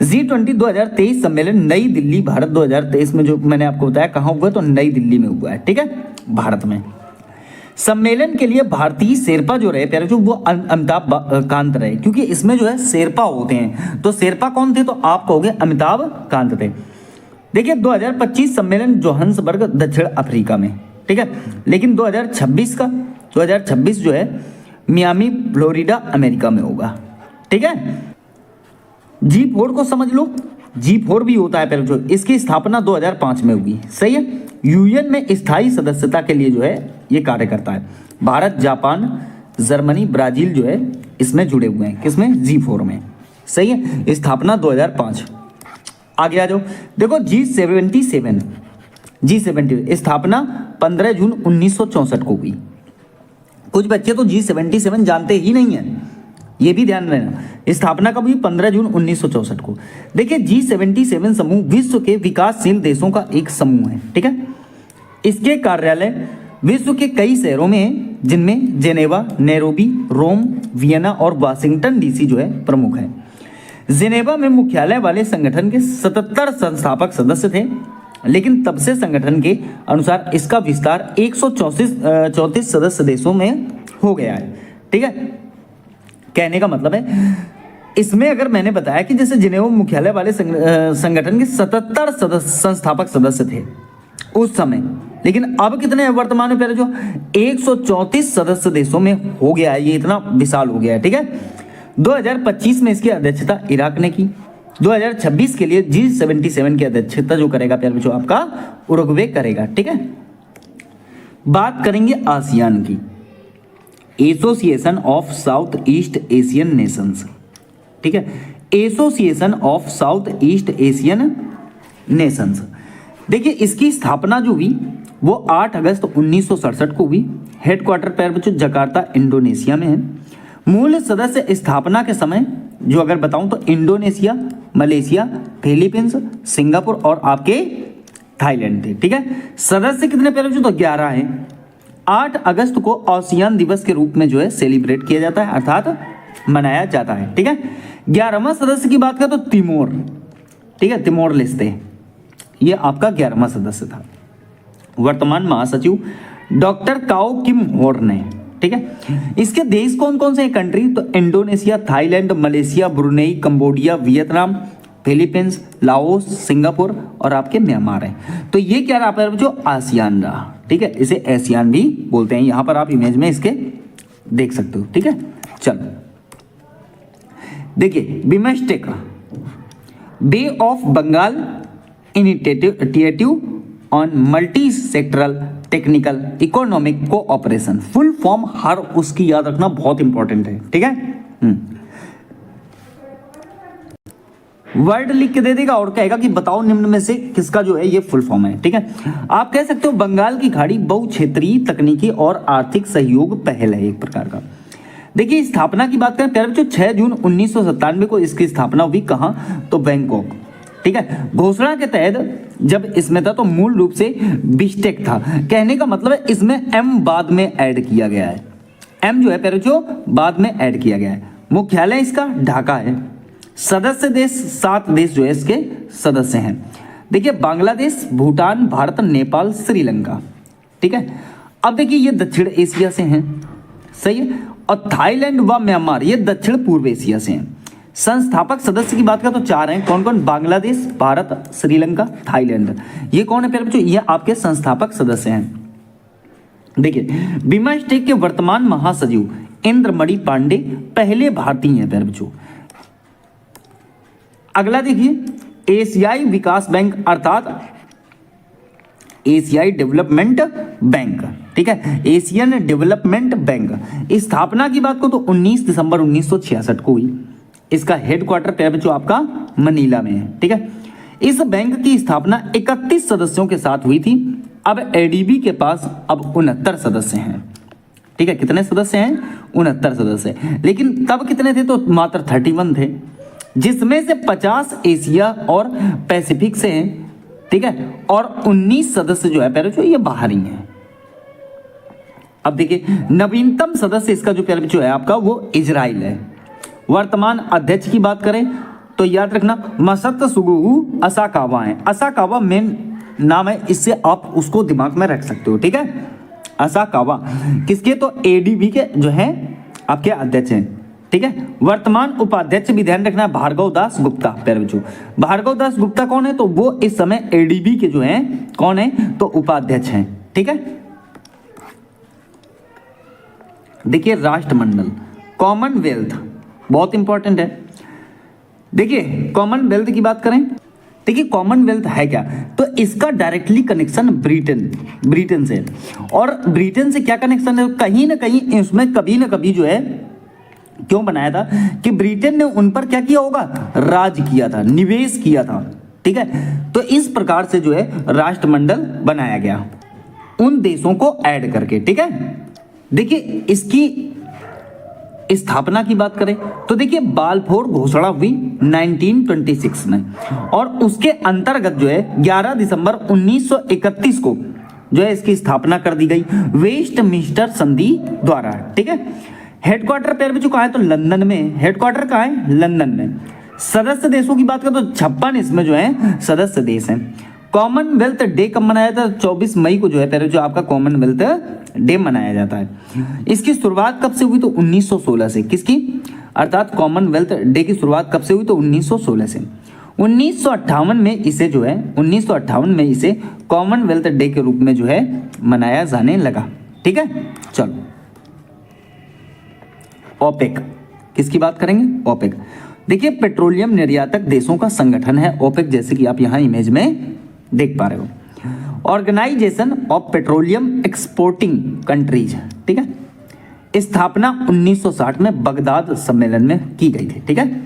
G20 2023 सम्मेलन नई दिल्ली भारत 2023 में जो मैंने आपको बताया कहाँ हुआ, तो नई दिल्ली में हुआ है। ठीक है, भारत में। सम्मेलन के लिए भारतीय शेरपा जो रहे प्यारे जो वो अमिताभ कांत रहे, क्योंकि इसमें जो है शेरपा होते हैं। तो शेरपा कौन थे? तो आप कहोगे अमिताभ कांत थे। देखिए 2025 सम्मेलन जोहान्सबर्ग दक्षिण अफ्रीका में। ठीक है, लेकिन 2026 जो है मियामी फ्लोरिडा अमेरिका में होगा। ठीक है, G4 को समझ लो, G4 भी होता है पहले जो इसकी स्थापना 2005 में हुई। सही है, यूएन में स्थायी सदस्यता के लिए जो है ये कार्य करता है। भारत, जापान, जर्मनी, ब्राजील जो है इसमें जुड़े हुए हैं। किसमें? G4 में। सही है, स्थापना 2005। आगे आ जाओ, देखो G77 स्थापना 15 जून 1964 को हुई। कुछ बच्चे तो G77 जानते ही नहीं है, ये भी ध्यान रखना। स्थापना कब हुई? 15 जून 1964 को। देखिए G77 समूह विश्व के विकासशील देशों का एक समूह है। ठीक है, इसके कार्यालय विश्व के कई शहरों में है, जिनमें जेनेवा, नैरोबी, रोम, वियना और वाशिंगटन डीसी जो है प्रमुख है। जेनेवा में मुख्यालय वाले संगठन के 77 संस्थापक सदस्य थे, लेकिन तब से संगठन के अनुसार इसका विस्तार 134 सदस्य देशों में हो गया है। ठीक है, कहने का मतलब है इसमें अगर मैंने बताया कि जैसे जिनेवा मुख्यालय वाले संगठन के 77 संस्थापक सदस्य थे उस समय, लेकिन अब कितने हैं वर्तमान में? पहले जो 134 सदस्य देशों में हो गया है, ये इतना विशाल हो गया है। ठीक है, 2025 में इसकी अध्यक्षता इराक ने की। 2026 के लिए G77 की अध्यक्षता जो करेगा प्यारे बच्चों आपका उरुग्वे करेगा। ठीक है, बात करेंगे आसियान की, association of south east Asian Nations. ठीक है, association of south east Asian Nations. देखिए इसकी स्थापना जो हुई वो 8 अगस्त 1967 को हुई। हेडक्वार्टर प्यारे बच्चों जकार्ता इंडोनेशिया में है। मूल सदस्य स्थापना के समय जो अगर बताऊं तो इंडोनेशिया, मलेशिया, फिलीपींस, सिंगापुर और आपके थाईलैंड थे। ठीक है, सदस्य कितने प्यारे बच्चों? तो 11 हैं। 8 अगस्त को आसियान दिवस के रूप में जो है सेलिब्रेट किया जाता है, अर्थात मनाया जाता है। ठीक है, 11वां सदस्य की बात करें तो तिमोर। ठीक है, तिमोर लेस्ते ये आपका 11वां सदस्य था। वर्तमान महासचिव डॉक्टर काओ किम होर्न है। ठीक है, इसके देश कौन कौन से कंट्री? तो Indonesia, Thailand, Malaysia, Brunei, Cambodia, Vietnam, Philippines, Laos, Singapore और आपके म्यांमार है। तो ये क्या रहा जो आसियान रहा। ठीक है, इसे एशियान भी बोलते हैं। यहां पर आप इमेज में इसके देख सकते हो। ठीक है, चलो देखिए BIMSTEC, bay of Bengal initiative on multi sectoral technical economic cooperation. Full form हर उसकी याद रखना बहुत इंपॉर्टेंट है। ठीक है, वर्ड लिख के दे देगा और कहेगा कि बताओ निम्न में से किसका जो है ये फुल फॉर्म है। ठीक है, आप कह सकते हो बंगाल की खाड़ी बहुक्षेत्रीय तकनीकी और आर्थिक सहयोग पहल है एक प्रकार का। देखिए स्थापना की बात करें प्यारे बच्चों 6 जून 1997 को इसकी स्थापना हुई। कहां? तो बैंकॉक। ठीक है, घोषणा के तहत जब इसमें था तो मूल रूप से बिस्टेक था। कहने का मतलब है इसमें एम बाद में ऐड किया गया है। एम जो है प्यारे बच्चों बाद में ऐड किया गया है। मुख्यालय इसका ढाका है। सदस्य देश 7 देश जो है इसके सदस्य हैं। देखिए बांग्लादेश, भूटान, भारत, नेपाल, श्रीलंका। ठीक है, अब देखिए ये दक्षिण एशिया से हैं, सही है, और थाईलैंड व म्यांमार ये दक्षिण पूर्व एशिया से हैं। संस्थापक सदस्य की बात करें तो 4 हैं। कौन कौन? बांग्लादेश, भारत, श्रीलंका, थाईलैंड। ये कौन है प्यारे बच्चों? ये आपके संस्थापक सदस्य हैं। देखिए बिमस्टेक के वर्तमान महासचिव इंद्रमणि पांडे पहले भारतीय हैं प्यारे बच्चों। अगला देखिए एशियाई विकास बैंक अर्थात एशियाई डेवलपमेंट बैंक। ठीक है, एशियन डेवलपमेंट बैंक। स्थापना की बात को तो 19 दिसंबर 1966 को हुई। इसका हेडक्वार्टर प्यारे बच्चों आपका मनीला में है। ठीक है, इस बैंक की स्थापना 31 सदस्यों के साथ हुई थी। अब एडीबी के पास अब 69 सदस्य हैं। ठीक है, कितने सदस्य हैं? 69 सदस्य। लेकिन तब कितने थे? तो मात्र 31 थे, जिसमें से 50 एशिया और पैसिफिक से हैं। ठीक है, और 19 सदस्य जो है प्यारे बच्चों ये बाहरी हैं। अब देखिए नवीनतम सदस्य इसका जो प्यारे बच्चों है आपका वो इजराइल है। वर्तमान अध्यक्ष की बात करें तो याद रखना मसत सुगुहु असाकावा है। असाकावा मेन नाम है, इससे आप उसको दिमाग में रख सकते हो। ठीक है, असाकावा किसके? तो एडीबी के जो है आपके अध्यक्ष हैं। ठीक है, वर्तमान उपाध्यक्ष भी ध्यान रखना भार्गव दास गुप्ता प्यारे बच्चों। भार्गव दास गुप्ता कौन है? तो वो इस समय एडीबी के जो हैं कौन है? तो उपाध्यक्ष हैं। ठीक है, देखिए राष्ट्रमंडल, कॉमनवेल्थ बहुत इंपॉर्टेंट है। देखिए कॉमनवेल्थ की बात करें, देखिए कॉमनवेल्थ है क्या? तो इसका डायरेक्टली कनेक्शन ब्रिटेन से। और ब्रिटेन से क्या कनेक्शन है? कहीं ना कहीं इसमें कभी ना कभी जो है क्यों बनाया था कि ब्रिटेन ने उन पर क्या किया होगा? राज किया था, निवेश किया था। ठीक है, तो इस प्रकार से जो है राष्ट्रमंडल बनाया गया उन देशों को ऐड करके। ठीक है, देखिए इसकी स्थापना की बात करें तो देखिए बालफोर घोषणा हुई 1926 में, और उसके अंतर्गत जो है 11 दिसंबर 1931 को जो है इसकी स्थापना कर दी गई वेस्टमिंस्टर संधि द्वारा। ठीक है, हेडक्वार्टर प्यारे बच्चों कहाँ है, तो लंदन में। हेडक्वार्टर कहाँ है, लंदन में। सदस्य देशों की बात करें तो 56 इसमें जो है सदस्य देश हैं। कॉमनवेल्थ डे कब मनाया जाता है, 24 मई को जो है प्यारे जो आपका कॉमनवेल्थ डे मनाया जाता है। इसकी शुरुआत कब से हुई, तो 1916 से। किसकी, अर्थात कॉमनवेल्थ डे की शुरुआत कब से हुई, तो 1916 से। 1958 में इसे जो है 1958 में इसे कॉमनवेल्थ डे के रूप में जो है मनाया जाने लगा। ठीक है, चलो ओपेक, किसकी बात करेंगे, ओपेक। देखिए पेट्रोलियम निर्यातक देशों का संगठन है ओपेक, जैसे कि आप यहां इमेज में देख पा रहे हो। Organization of Petroleum Exporting Countries. ठीक है, स्थापना 1960 में बगदाद सम्मेलन में की गई थी। ठीक है,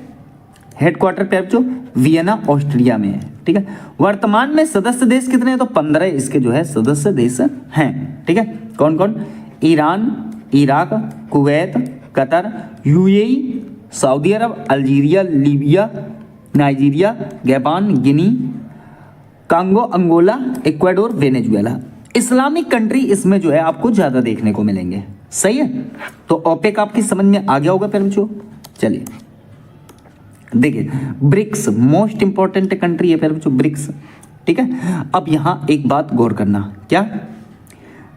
हेडक्वार्टर पे जो वियना ऑस्ट्रिया में है। ठीक है, वर्तमान में सदस्य देश कितने हैं, तो 15 इसके जो है सदस्य देश हैं। ठीक है, कौन कौन, Iran, Iraq, Kuwait, Qatar, UAE, Saudi Arabia, Algeria, Libya, Nigeria, Gabon, Guinea, Congo, Angola, Ecuador, Venezuela. Islamic country इसमें जो है आपको ज्यादा देखने को मिलेंगे। सही है, तो ओपेक आपकी समझ में आ गया होगा प्यारे बच्चों। चलिए देखिए, ब्रिक्स मोस्ट इंपॉर्टेंट कंट्री है प्यारे बच्चों, ब्रिक्स। ठीक है, अब यहां एक बात गौर करना, क्या,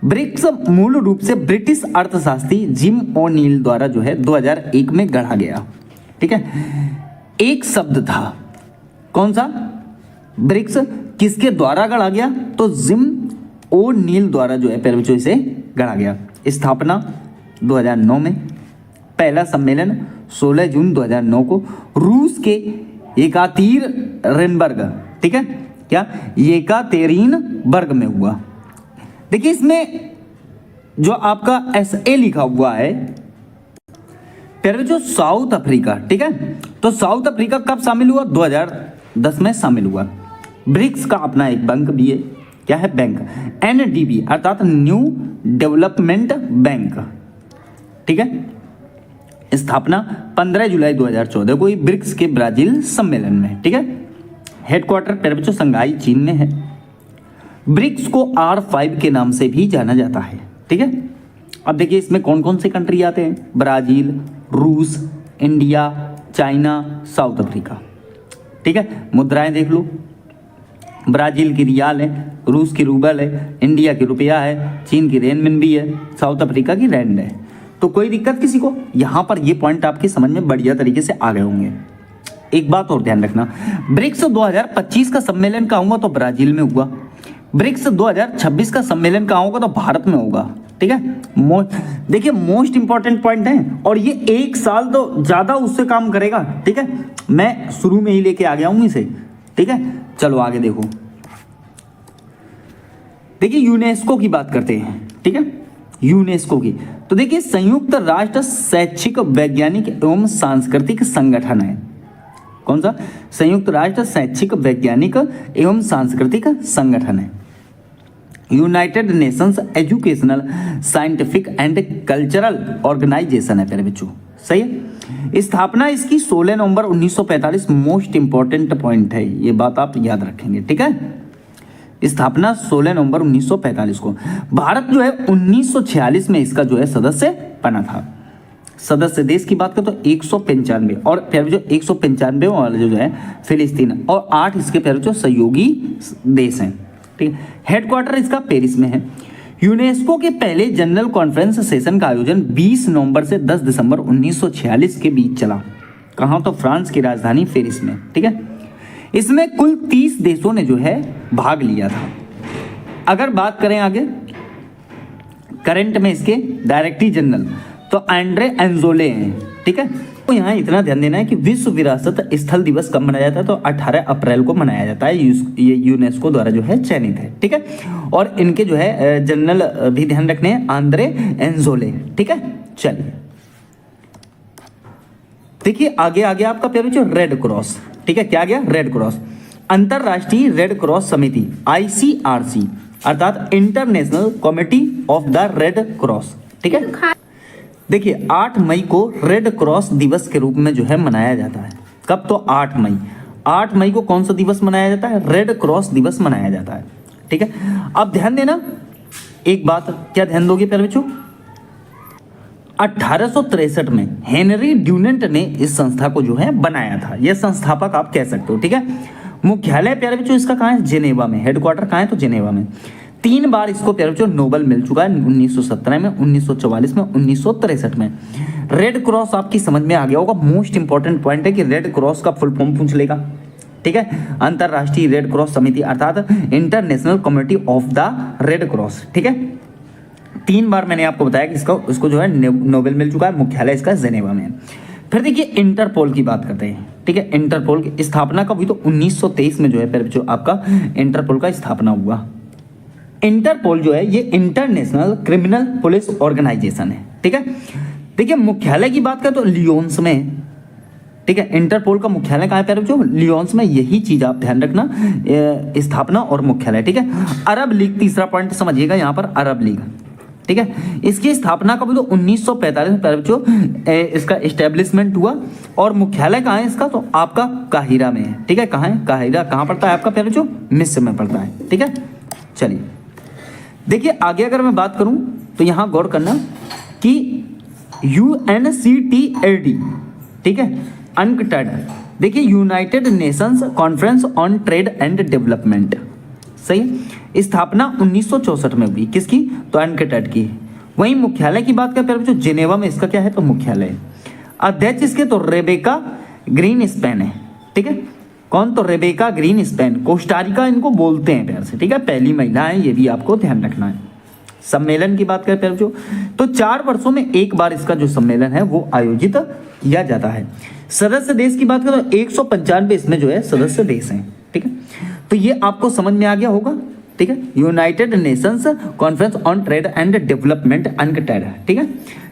ब्रिक्स मूल रूप से ब्रिटिश अर्थशास्त्री जिम ओनील द्वारा जो है 2001 में गढ़ा गया। ठीक है, एक शब्द था, कौन सा, ब्रिक्स, किसके द्वारा गढ़ा गया, तो जिम ओनील द्वारा जो है प्यारे बच्चों इसे गढ़ा गया। स्थापना 2009 में, पहला सम्मेलन 16 जून 2009 को रूस के येकातेरिनबर्ग, ठीक है, क्या, येकातेरिनबर्ग में हुआ। देखिए इसमें जो आपका SA लिखा हुआ है प्यारे बच्चों साउथ अफ्रीका। ठीक है, तो साउथ अफ्रीका कब शामिल हुआ, 2010 में शामिल हुआ। ब्रिक्स का अपना एक बैंक भी है, क्या है, बैंक, NDB अर्थात न्यू डेवलपमेंट बैंक। ठीक है, स्थापना 15 जुलाई 2014 को ब्रिक्स के ब्राजील सम्मेलन में। ठीक है, हेडक्वार्टर प्यारे बच्चों शंघाई चीन में है। ब्रिक्स को R5 के नाम से भी जाना जाता है। ठीक है, अब देखिए इसमें कौन कौन से कंट्री आते हैं, ब्राजील, रूस, इंडिया, चाइना, साउथ अफ्रीका। ठीक है, मुद्राएं देख लो, ब्राजील की रियाल है, रूस की रूबल है, इंडिया की रुपया है, चीन की रेनमिनबी है, साउथ अफ्रीका की रैंड है। तो कोई दिक्कत किसी को, यहां पर ये पॉइंट आपकी समझ में बढ़िया तरीके से आ गए होंगे। एक बात और ध्यान रखना, ब्रिक्स 2025 का सम्मेलन कहाँ होगा, तो ब्राजील में हुआ। ब्रिक्स 2026 का सम्मेलन कहाँ होगा, तो भारत में होगा। ठीक है, देखिए मोस्ट इंपॉर्टेंट पॉइंट है, और ये एक साल तो ज्यादा उससे काम करेगा। ठीक है, मैं शुरू में ही लेके आ गया हूं इसे। ठीक है, चलो आगे देखो, देखिए यूनेस्को की बात करते हैं। ठीक है, यूनेस्को की, तो देखिए संयुक्त राष्ट्र शैक्षिक वैज्ञानिक एवं सांस्कृतिक संगठन है। कौन सा, संयुक्त राष्ट्र शैक्षिक वैज्ञानिक एवं सांस्कृतिक संगठन है। United Nations Educational Scientific and Cultural Organization है प्यारे बच्चों। सही है, स्थापना इसकी 16 नवंबर 1945, मोस्ट इंपॉर्टेंट पॉइंट है, ये बात आप याद रखेंगे। ठीक है, स्थापना 16 नवंबर 1945 को। भारत जो है 1946 में इसका जो है सदस्य बना था। सदस्य देश की बात करें तो 195, और प्यारे जो 195 वाले जो है फिलिस्तीन, और 8 इसके प्यारे जो सहयोगी देश हैं। ठीक है, हेडक्वार्टर इसका पेरिस में है। यूनेस्को के पहले जनरल कॉन्फ्रेंस सेशन का आयोजन 20 नवंबर से 10 दिसंबर 1946 के बीच चला। कहाँ, तो फ्रांस की राजधानी पेरिस में। ठीक है, इसमें कुल 30 देशों ने जो है भाग लिया था। अगर बात करें आगे करंट में इसके डायरेक्टर जनरल, तो एंड्रे एंजोले हैं। ठीक है, तो यहाँ इतना ध्यान देना है कि विश्व विरासत स्थल दिवस कब मनाया जाता है, तो 18 अप्रैल को मनाया जाता है। ये यूनेस्को द्वारा जो है चयनित है। ठीक है, और इनके जो है जनरल भी ध्यान रखने हैं, आंद्रे एंजोले। ठीक है, चलिए देखिए आगे आगे आपका प्यारे बच्चों रेड क्रॉस। ठीक है, क्या गया, रेड क्रॉस, अंतरराष्ट्रीय रेड क्रॉस समिति ICRC अर्थात international committee of the red cross. ठीक है, देखिए 8 मई को रेड क्रॉस दिवस के रूप में जो है मनाया जाता है। कब, तो 8 मई। 8 मई को कौन सा दिवस मनाया जाता है, रेड क्रॉस दिवस मनाया जाता है। ठीक है, अब ध्यान देना, एक बात क्या ध्यान दोगे प्यारे बच्चों, 1863 में हेनरी ड्यूनेंट ने इस संस्था को जो है बनाया था, यह संस्थापक आप कह सकते हो, ठीक है। मुख्यालय प्यारे बच्चों इसका कहाँ है, जेनेवा में, हेडक्वार्टर कहाँ है तो जेनेवा में। 3 बार इसको प्यारे बच्चों नोबेल मिल चुका है, 1917 में, 1944 में, 1963 में। रेड क्रॉस आपकी समझ में आ गया होगा, मोस्ट इंपॉर्टेंट पॉइंट है कि रेड क्रॉस का फुल फॉर्म पूछ लेगा, ठीक है। अंतरराष्ट्रीय रेड क्रॉस समिति अर्थात international committee of the red cross, ठीक है। 3 बार मैंने आपको बताया कि इसको जो है नोबेल मिल चुका है, मुख्यालय इसका जेनेवा में है। फिर देखिए इंटरपोल की बात करते हैं, ठीक है। इंटरपोल की स्थापना कब हुई तो 1923 में जो है जो आपका इंटरपोल का स्थापना हुआ। इंटरपोल जो है ये इंटरनेशनल क्रिमिनल पुलिस ऑर्गेनाइजेशन है, ठीक है। देखिए मुख्यालय की बात करें तो लियोन्स में, ठीक है। इंटरपोल का मुख्यालय कहाँ है प्यारे बच्चों, लियोन्स में। यही चीज आप ध्यान रखना, स्थापना और मुख्यालय, ठीक है। अरब लीग, तीसरा पॉइंट समझिएगा यहाँ पर, अरब लीग, ठीक है। इसकी स्थापना कब हुई तो 1945 में प्यारे बच्चों इसका एस्टेब्लिशमेंट हुआ। और मुख्यालय कहाँ है इसका तो आपका काहिरा में है, ठीक है। कहाँ है, काहिरा कहाँ पड़ता है आपका प्यारे बच्चों, मिस्र में पड़ता है, ठीक है। चलिए देखिए आगे अगर मैं बात करूं तो यहां गौर करना कि UNCTAD, ठीक है, अनकटेड, देखिए United Nations conference on trade and development, सही। स्थापना 1964 में हुई, किसकी तो अनकटेड की। वहीं मुख्यालय की बात करें जो जेनेवा में इसका क्या है तो मुख्यालय। अध्यक्ष इसके तो रेबेका ग्रीन स्पेन है, ठीक है। कौन तो रेबेका ग्रीन स्पेन, कोस्टारिका इनको बोलते हैं प्यार से, ठीक है। पहली महिला है, ये भी आपको ध्यान रखना है। सम्मेलन की बात करें प्यार जो तो 4 वर्षों में एक बार इसका जो सम्मेलन है वो आयोजित किया जाता है। सदस्य देश की बात करें तो 195 इसमें जो है सदस्य देश हैं, ठीक है। तो ये आपको समझ में आ गया होगा, ठीक है। United Nations conference on trade and development UNCTAD है, ठीक है।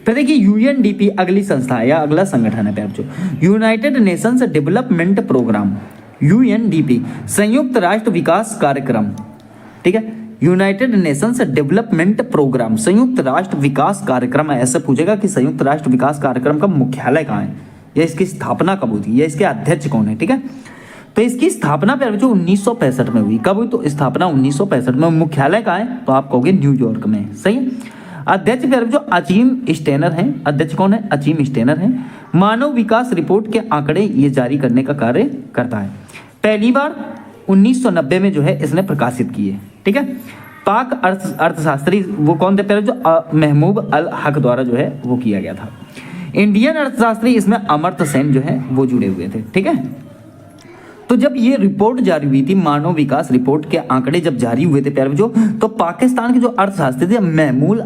फिर देखिए UNDP अगली संस्था है या अगला संगठन है प्यार जो United Nations Development Programme, UNDP संयुक्त राष्ट्र विकास कार्यक्रम, ठीक है। यूनाइटेड नेशंस डेवलपमेंट प्रोग्राम संयुक्त राष्ट्र विकास कार्यक्रम, ऐसे पूछेगा कि संयुक्त राष्ट्र विकास कार्यक्रम का मुख्यालय कहाँ है या इसकी स्थापना कब हुई थी या इसके अध्यक्ष कौन है, ठीक है। तो इसकी स्थापना प्यारे बच्चों 1965 में हुई। कब हुई तो स्थापना 1965 में। मुख्यालय कहाँ है तो आप कहोगे न्यूयॉर्क में, सही। अध्यक्ष प्यारे बच्चों अचीम स्टेनर हैं। अध्यक्ष कौन है, अचीम स्टेनर हैं। मानव विकास रिपोर्ट के आंकड़े ये जारी करने का कार्य करता है। पहली बार 1990 में जो है इसने प्रकाशित किए, ठीक है। पाक अर्थशास्त्री वो कौन थे प्यारे जो महमूद अल हक द्वारा जो है वो किया गया था। इंडियन अर्थशास्त्री इसमें अमर्त्य सेन जो है वो जुड़े हुए थे, ठीक है। तो जब ये रिपोर्ट जारी हुई थी, मानव विकास रिपोर्ट के आंकड़े जब जारी हुए थे प्यारे बच्चों, तो पाकिस्तान के जो अर्थशास्त्री थे महमूद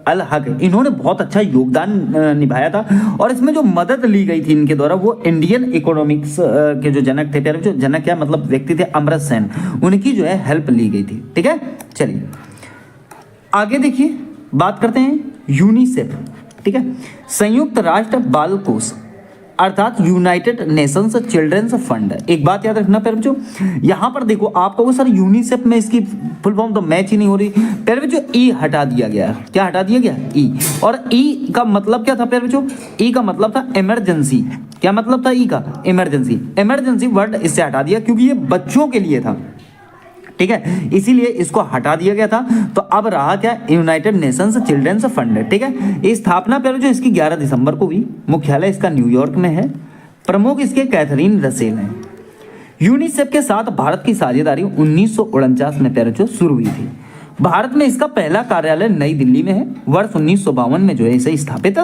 अल हक, इन्होंने बहुत अच्छा योगदान निभाया था। और इसमें जो मदद ली गई थी इनके द्वारा वो इंडियन इकोनॉमिक्स के जो जनक थे प्यारे बच्चों, जनक क्या मतलब व्यक्ति थे, अमर्त्य सेन, उनकी जो है हेल्प ली गई थी, ठीक है। चलिए आगे देखिए बात करते हैं यूनिसेफ, ठीक है, संयुक्त राष्ट्र बाल कोष अर्थात यूनाइटेड नेशंस चिल्ड्रंस फंड। एक बात याद रखना प्यारे बच्चों, यहाँ पर देखो आपको वो सर यूनिसेफ में इसकी फुल फॉर्म तो मैच ही नहीं हो रही प्यारे बच्चों। ई हटा दिया गया, क्या हटा दिया गया, ई। और ई का मतलब क्या था प्यारे बच्चों, ई का मतलब था इमरजेंसी। क्या मतलब था ई का, इमरजेंसी। इमरजेंसी वर्ड इससे हटा दिया क्योंकि ये बच्चों के लिए था, ठीक है, इसीलिए इसको हटा दिया गया था। तो अब रहा क्या, यूनाइटेड नेशंस चिल्ड्रंस फंड, ठीक है। स्थापना पहले जो इसकी 11 दिसंबर को हुई। मुख्यालय इसका न्यूयॉर्क में है। प्रमुख इसके कैथरीन रसेल हैं। यूनिसेफ के साथ भारत की साझेदारी 1949 में पहले जो शुरू हुई थी। भारत में इसका पहला कार्यालय नई दिल्ली में है। वर्ष 1952 में जो है इसे स्थापित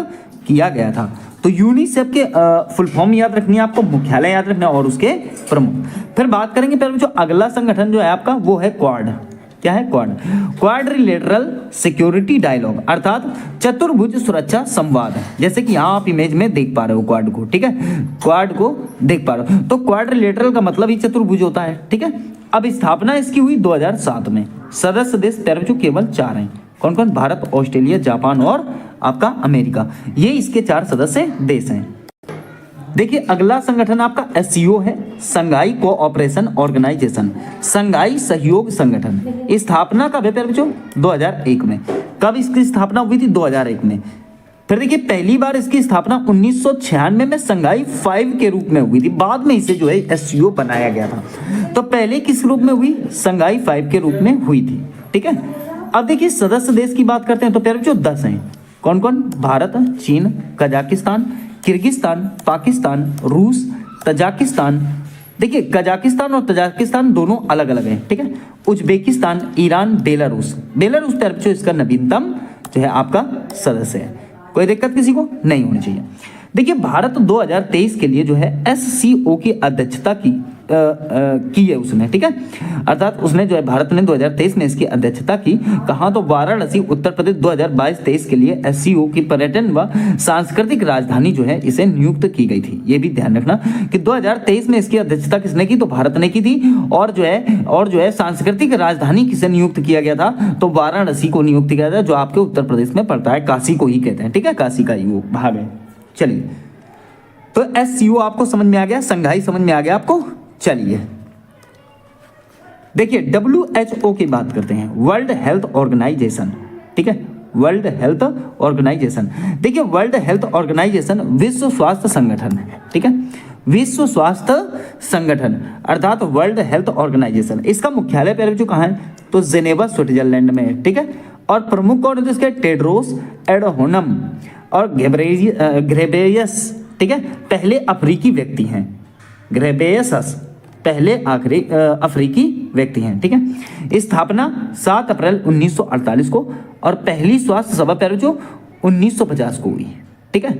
किया गया था। तो यूनिसेफ के फुल फॉर्म याद रखनी है आपको, मुख्यालय याद रखना है और उसके प्रमुख। फिर बात करेंगे पहले जो अगला संगठन जो है आपका वो है क्वाड। क्या है क्वाड, क्वाड्रिलेटरल सिक्योरिटी डायलॉग अर्थात चतुर्भुज सुरक्षा संवाद। जैसे कि यहाँ आप इमेज में देख पा रहे हो क्वाड को, ठीक है, क्वाड को देख पा रहे हो। तो क्वाड्रिलेटरल का मतलब ही चतुर्भुज होता है, ठीक है। अब स्थापना इसकी हुई 2007 में। सदस्य देश पैरविचु केवल 4 हैं। कौन कौन, भारत, ऑस्ट्रेलिया, जापान और आपका अमेरिका, ये इसके 4 सदस्य देश हैं। देखिए अगला संगठन आपका एससीओ है, संघाई कोऑपरेशन ऑर्गेनाइजेशन, संघाई सहयोग संगठन। स्थापना कब है बच्चों, 2001 में। कब इसकी स्थापना हुई थी, 2001 में। फिर देखिए पहली बार इसकी स्थापना 1996 में संघाई 5 के रूप में हुई थी। बाद में इसे जो है एससीओ बनाया गया था। तो पहले किस रूप में हुई, संघाई 5 के रूप में हुई थी, ठीक है। अब देखिए सदस्य देश की बात करते हैं तो प्यारे बच्चों 10 हैं। कौन कौन? भारत, चीन, कजाकिस्तान, किर्गिस्तान, पाकिस्तान, रूस, तजाकिस्तान। देखिए कजाकिस्तान और तजाकिस्तान दोनों अलग अलग हैं, ठीक है। Uzbekistan, Iran, Belarus. बेलारूस प्यारे बच्चों इसका नवीनतम जो है आपका सदस्य है। कोई दिक्कत किसी को नहीं होनी चाहिए। देखिए भारत 2023 के लिए जो है SCO की अध्यक्षता की है उसने, ठीक है। अर्थात उसने जो है भारत ने 2023 में इसकी अध्यक्षता की। कहाँ? तो वाराणसी, उत्तर प्रदेश 2022-23 के लिए SCO की पर्यटन व सांस्कृतिक राजधानी जो है इसे नियुक्त की गई थी। ये भी ध्यान रखना कि 2023 में इसकी अध्यक्षता किसने की? तो भारत ने की थी। और जो है सांस्कृतिक राजधानी किसे नियुक्त किया गया था? तो वाराणसी को नियुक्त किया था, जो आपके उत्तर प्रदेश में पड़ता है, काशी को ही कहते हैं, ठीक है। काशी का ही वो भाग है। चलिए, तो SCO आपको समझ में आ गया, संघाई समझ में आ गया आपको। चलिए देखिए WHO की बात करते हैं, वर्ल्ड हेल्थ ऑर्गेनाइजेशन, ठीक है। वर्ल्ड हेल्थ ऑर्गेनाइजेशन, देखिए वर्ल्ड हेल्थ ऑर्गेनाइजेशन विश्व स्वास्थ्य संगठन है, ठीक है। विश्व स्वास्थ्य संगठन अर्थात वर्ल्ड हेल्थ ऑर्गेनाइजेशन, इसका मुख्यालय प्यारे बच्चों कहाँ है? तो जेनेवा स्विट्जरलैंड में है, ठीक है। और प्रमुख कौन है इसके? टेड्रोस एडहोनम और घेब्रेयस, ठीक है। पहले अफ्रीकी व्यक्ति हैं, घेब्रेयसस पहले अफ्रीकी व्यक्ति हैं, ठीक है। स्थापना 7 अप्रैल 1948 को और पहली स्वास्थ्य सभा प्यारे बच्चों 1950 को हुई, ठीक है।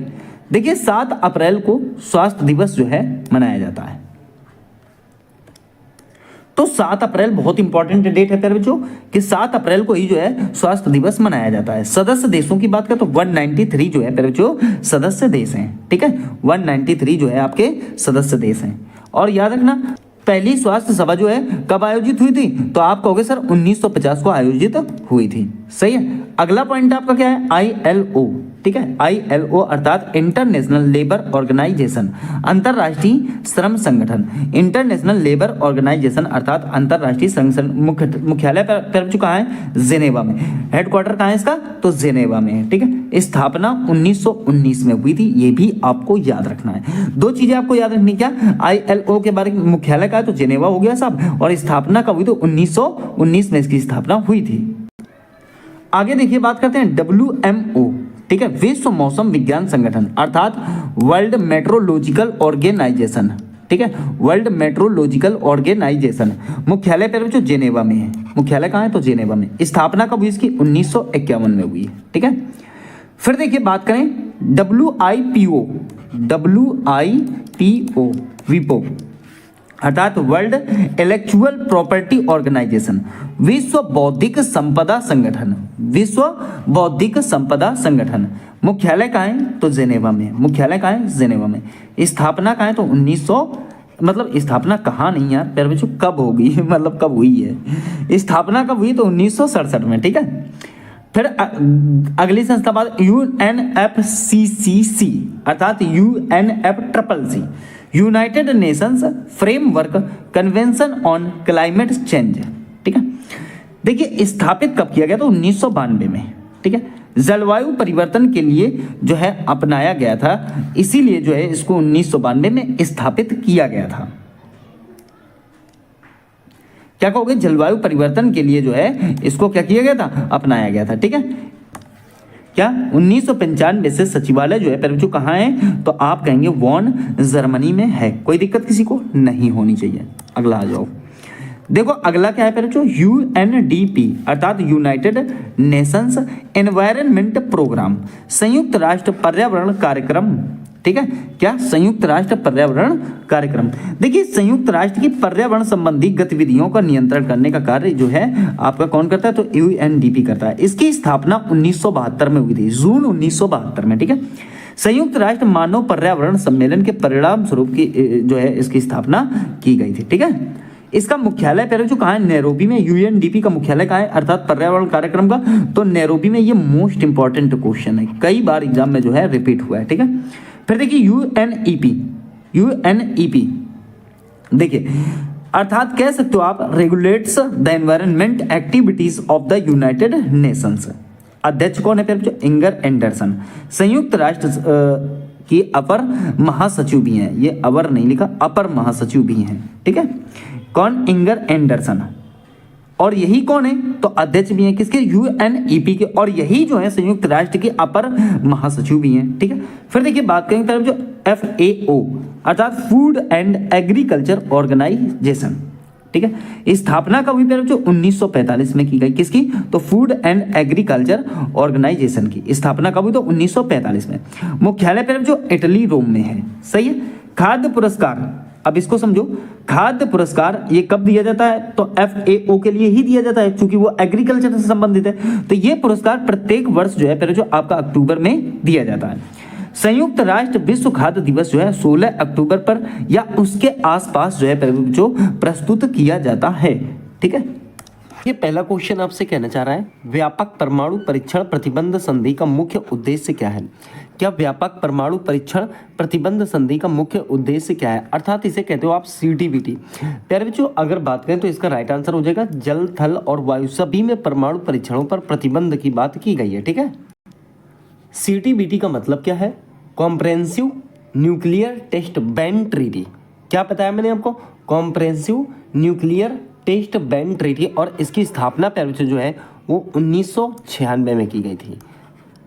देखिए 7 अप्रैल को स्वास्थ्य दिवस जो है मनाया जाता है। तो 7 अप्रैल बहुत इंपॉर्टेंट डेट है प्यारे बच्चों कि 7 अप्रैल को ही जो है स्वास्थ्य दिवस मनाया जाता है। सदस्य देशों की बात करें तो 193 जो है प्यारे बच्चों सदस्य देश हैं, ठीक है। 193 जो है आपके सदस्य देश हैं। और याद रखना पहली स्वास्थ्य सभा जो है कब आयोजित हुई थी? तो आप कहोगे सर 1950 को आयोजित हुई थी, सही है। अगला पॉइंट आपका क्या है? ILO, ठीक है। ILO अर्थात इंटरनेशनल लेबर ऑर्गेनाइजेशन, अंतरराष्ट्रीय श्रम संगठन। इंटरनेशनल लेबर ऑर्गेनाइजेशन अर्थात अंतरराष्ट्रीय संगठन मुख्यालय पर कहाँ है? जेनेवा में। हेडक्वार्टर कहाँ है इसका? तो जेनेवा में है, ठीक है। स्थापना 1919 में हुई थी, ये भी आपको याद रखना है। 2 चीजें आपको याद रखनी, क्या? ILO के बारे में मुख्यालय का है तो जेनेवा हो गया साहब, और स्थापना कब हुई? तो 1919 में इसकी स्थापना हुई थी। आगे देखिए बात करते हैं WMO, ठीक है। विश्व मौसम विज्ञान संगठन अर्थात वर्ल्ड मेट्रोलॉजिकल ऑर्गेनाइजेशन, ठीक है। वर्ल्ड मेट्रोलॉजिकल ऑर्गेनाइजेशन मुख्यालय पर बच्चों जेनेवा में है। मुख्यालय कहाँ है? तो जेनेवा में। स्थापना कब हुई इसकी? 1951 में हुई है, ठीक है। फिर देखिए बात करें WIPO, विपो अर्थात वर्ल्ड इंटेलेक्चुअल प्रॉपर्टी ऑर्गेनाइजेशन, विश्व बौद्धिक संपदा संगठन। विश्व बौद्धिक संपदा संगठन मुख्यालय कहाँ है? तो जेनेवा में। मुख्यालय कहाँ है? जेनेवा में। स्थापना कहाँ है? तो 1900 मतलब स्थापना कहाँ नहीं यार प्यारे बच्चों, कब होगी मतलब कब हुई है? स्थापना कब हुई? तो 1967 में, ठीक है। फिर अगली संस्था बात UNFCCC अर्थात UNFCCC, United Nations framework convention on climate change, ठीक है। देखिए स्थापित कब किया गया? तो 1992 में, ठीक है। जलवायु परिवर्तन के लिए जो है अपनाया गया था, इसीलिए जो है इसको 1992 में स्थापित किया गया था। क्या कहोगे? जलवायु परिवर्तन के लिए जो है इसको क्या किया गया था? अपनाया गया था, ठीक है। क्या 1995 से सचिवालय जो है प्यारे बच्चों कहाँ है? तो आप कहेंगे वॉन जर्मनी में है। कोई दिक्कत किसी को नहीं होनी चाहिए। अगला आ जाओ, देखो अगला क्या है प्यारे बच्चों? UNDP अर्थात यूनाइटेड नेशंस एनवायरनमेंट प्रोग्राम, संयुक्त राष्ट्र पर्यावरण कार्यक्रम, ठीक है। क्या? संयुक्त राष्ट्र पर्यावरण कार्यक्रम। देखिए संयुक्त राष्ट्र की पर्यावरण संबंधी गतिविधियों का नियंत्रण करने का कार्य जो है आपका कौन करता है? तो UNDP करता है। इसकी स्थापना 1972 में हुई थी, जून 1972 में, ठीक है। संयुक्त राष्ट्र मानव पर्यावरण सम्मेलन के परिणाम स्वरूप की जो है इसकी स्थापना की गई थी, ठीक है। इसका मुख्यालय प्यारे बच्चों कहाँ है? नैरोबी में। UNDP का मुख्यालय कहाँ है अर्थात पर्यावरण कार्यक्रम का? तो नैरोबी में। ये मोस्ट इंपॉर्टेंट क्वेश्चन है, कई बार एग्जाम में जो है रिपीट हुआ है, ठीक है। फिर देखिए UNEP देखिए अर्थात कह सकते हो आप regulates the environment activities of the United Nations. अध्यक्ष कौन है प्यारे बच्चों? Inger Anderson. संयुक्त राष्ट्र की अपर महासचिव भी हैं, ये अवर नहीं लिखा, अपर महासचिव भी हैं, ठीक है। कौन? Inger Anderson. और यही कौन है, तो अध्यक्ष भी हैं किसके, यूएनईपी के, और यही जो है संयुक्त राष्ट्र के अपर महासचिव भी हैं। ठीक है, फिर देखिए बात करेंगे तरफ जो FAO अर्थात फूड एंड एग्रीकल्चर ऑर्गेनाइजेशन। ठीक है, स्थापना कब हुई तरफ जो 1945 में की गई, किसकी, तो फूड एंड एग्रीकल्चर ऑर्गेनाइजेशन की स्थापना कब हुई, तो 1945 में। मुख्यालय तरफ जो इटली रोम में है। सही है। खाद्य पुरस्कार, अब इसको समझो, खाद्य पुरस्कार ये कब दिया जाता है, तो FAO के लिए ही दिया जाता है क्योंकि वो एग्रीकल्चर से संबंधित है। तो ये पुरस्कार प्रत्येक वर्ष जो है फिर जो आपका अक्टूबर में दिया जाता है। संयुक्त राष्ट्र विश्व खाद्य दिवस जो है 16 अक्टूबर पर या उसके आसपास जो है जो प्रस्तुत किया जाता है। ठीक है, ये पहला क्वेश्चन आपसे कहना चाह रहा है, व्यापक परमाणु परीक्षण प्रतिबंध संधि का मुख्य उद्देश्य क्या है। क्या व्यापक परमाणु परीक्षण प्रतिबंध संधि का मुख्य उद्देश्य क्या है, अर्थात इसे कहते हो आप CTBT। प्यारे बच्चों, अगर बात करें तो इसका राइट आंसर हो जाएगा जल, थल और वायु सभी में परमाणु परीक्षणों पर प्रतिबंध की बात की गई है। ठीक है, CTBT का मतलब क्या है, Comprehensive Nuclear Test Ban Treaty. क्या बताया मैंने आपको, Comprehensive Nuclear Test Ban Treaty, और इसकी स्थापना प्यारे बच्चों जो है वो 1996 में की गई थी।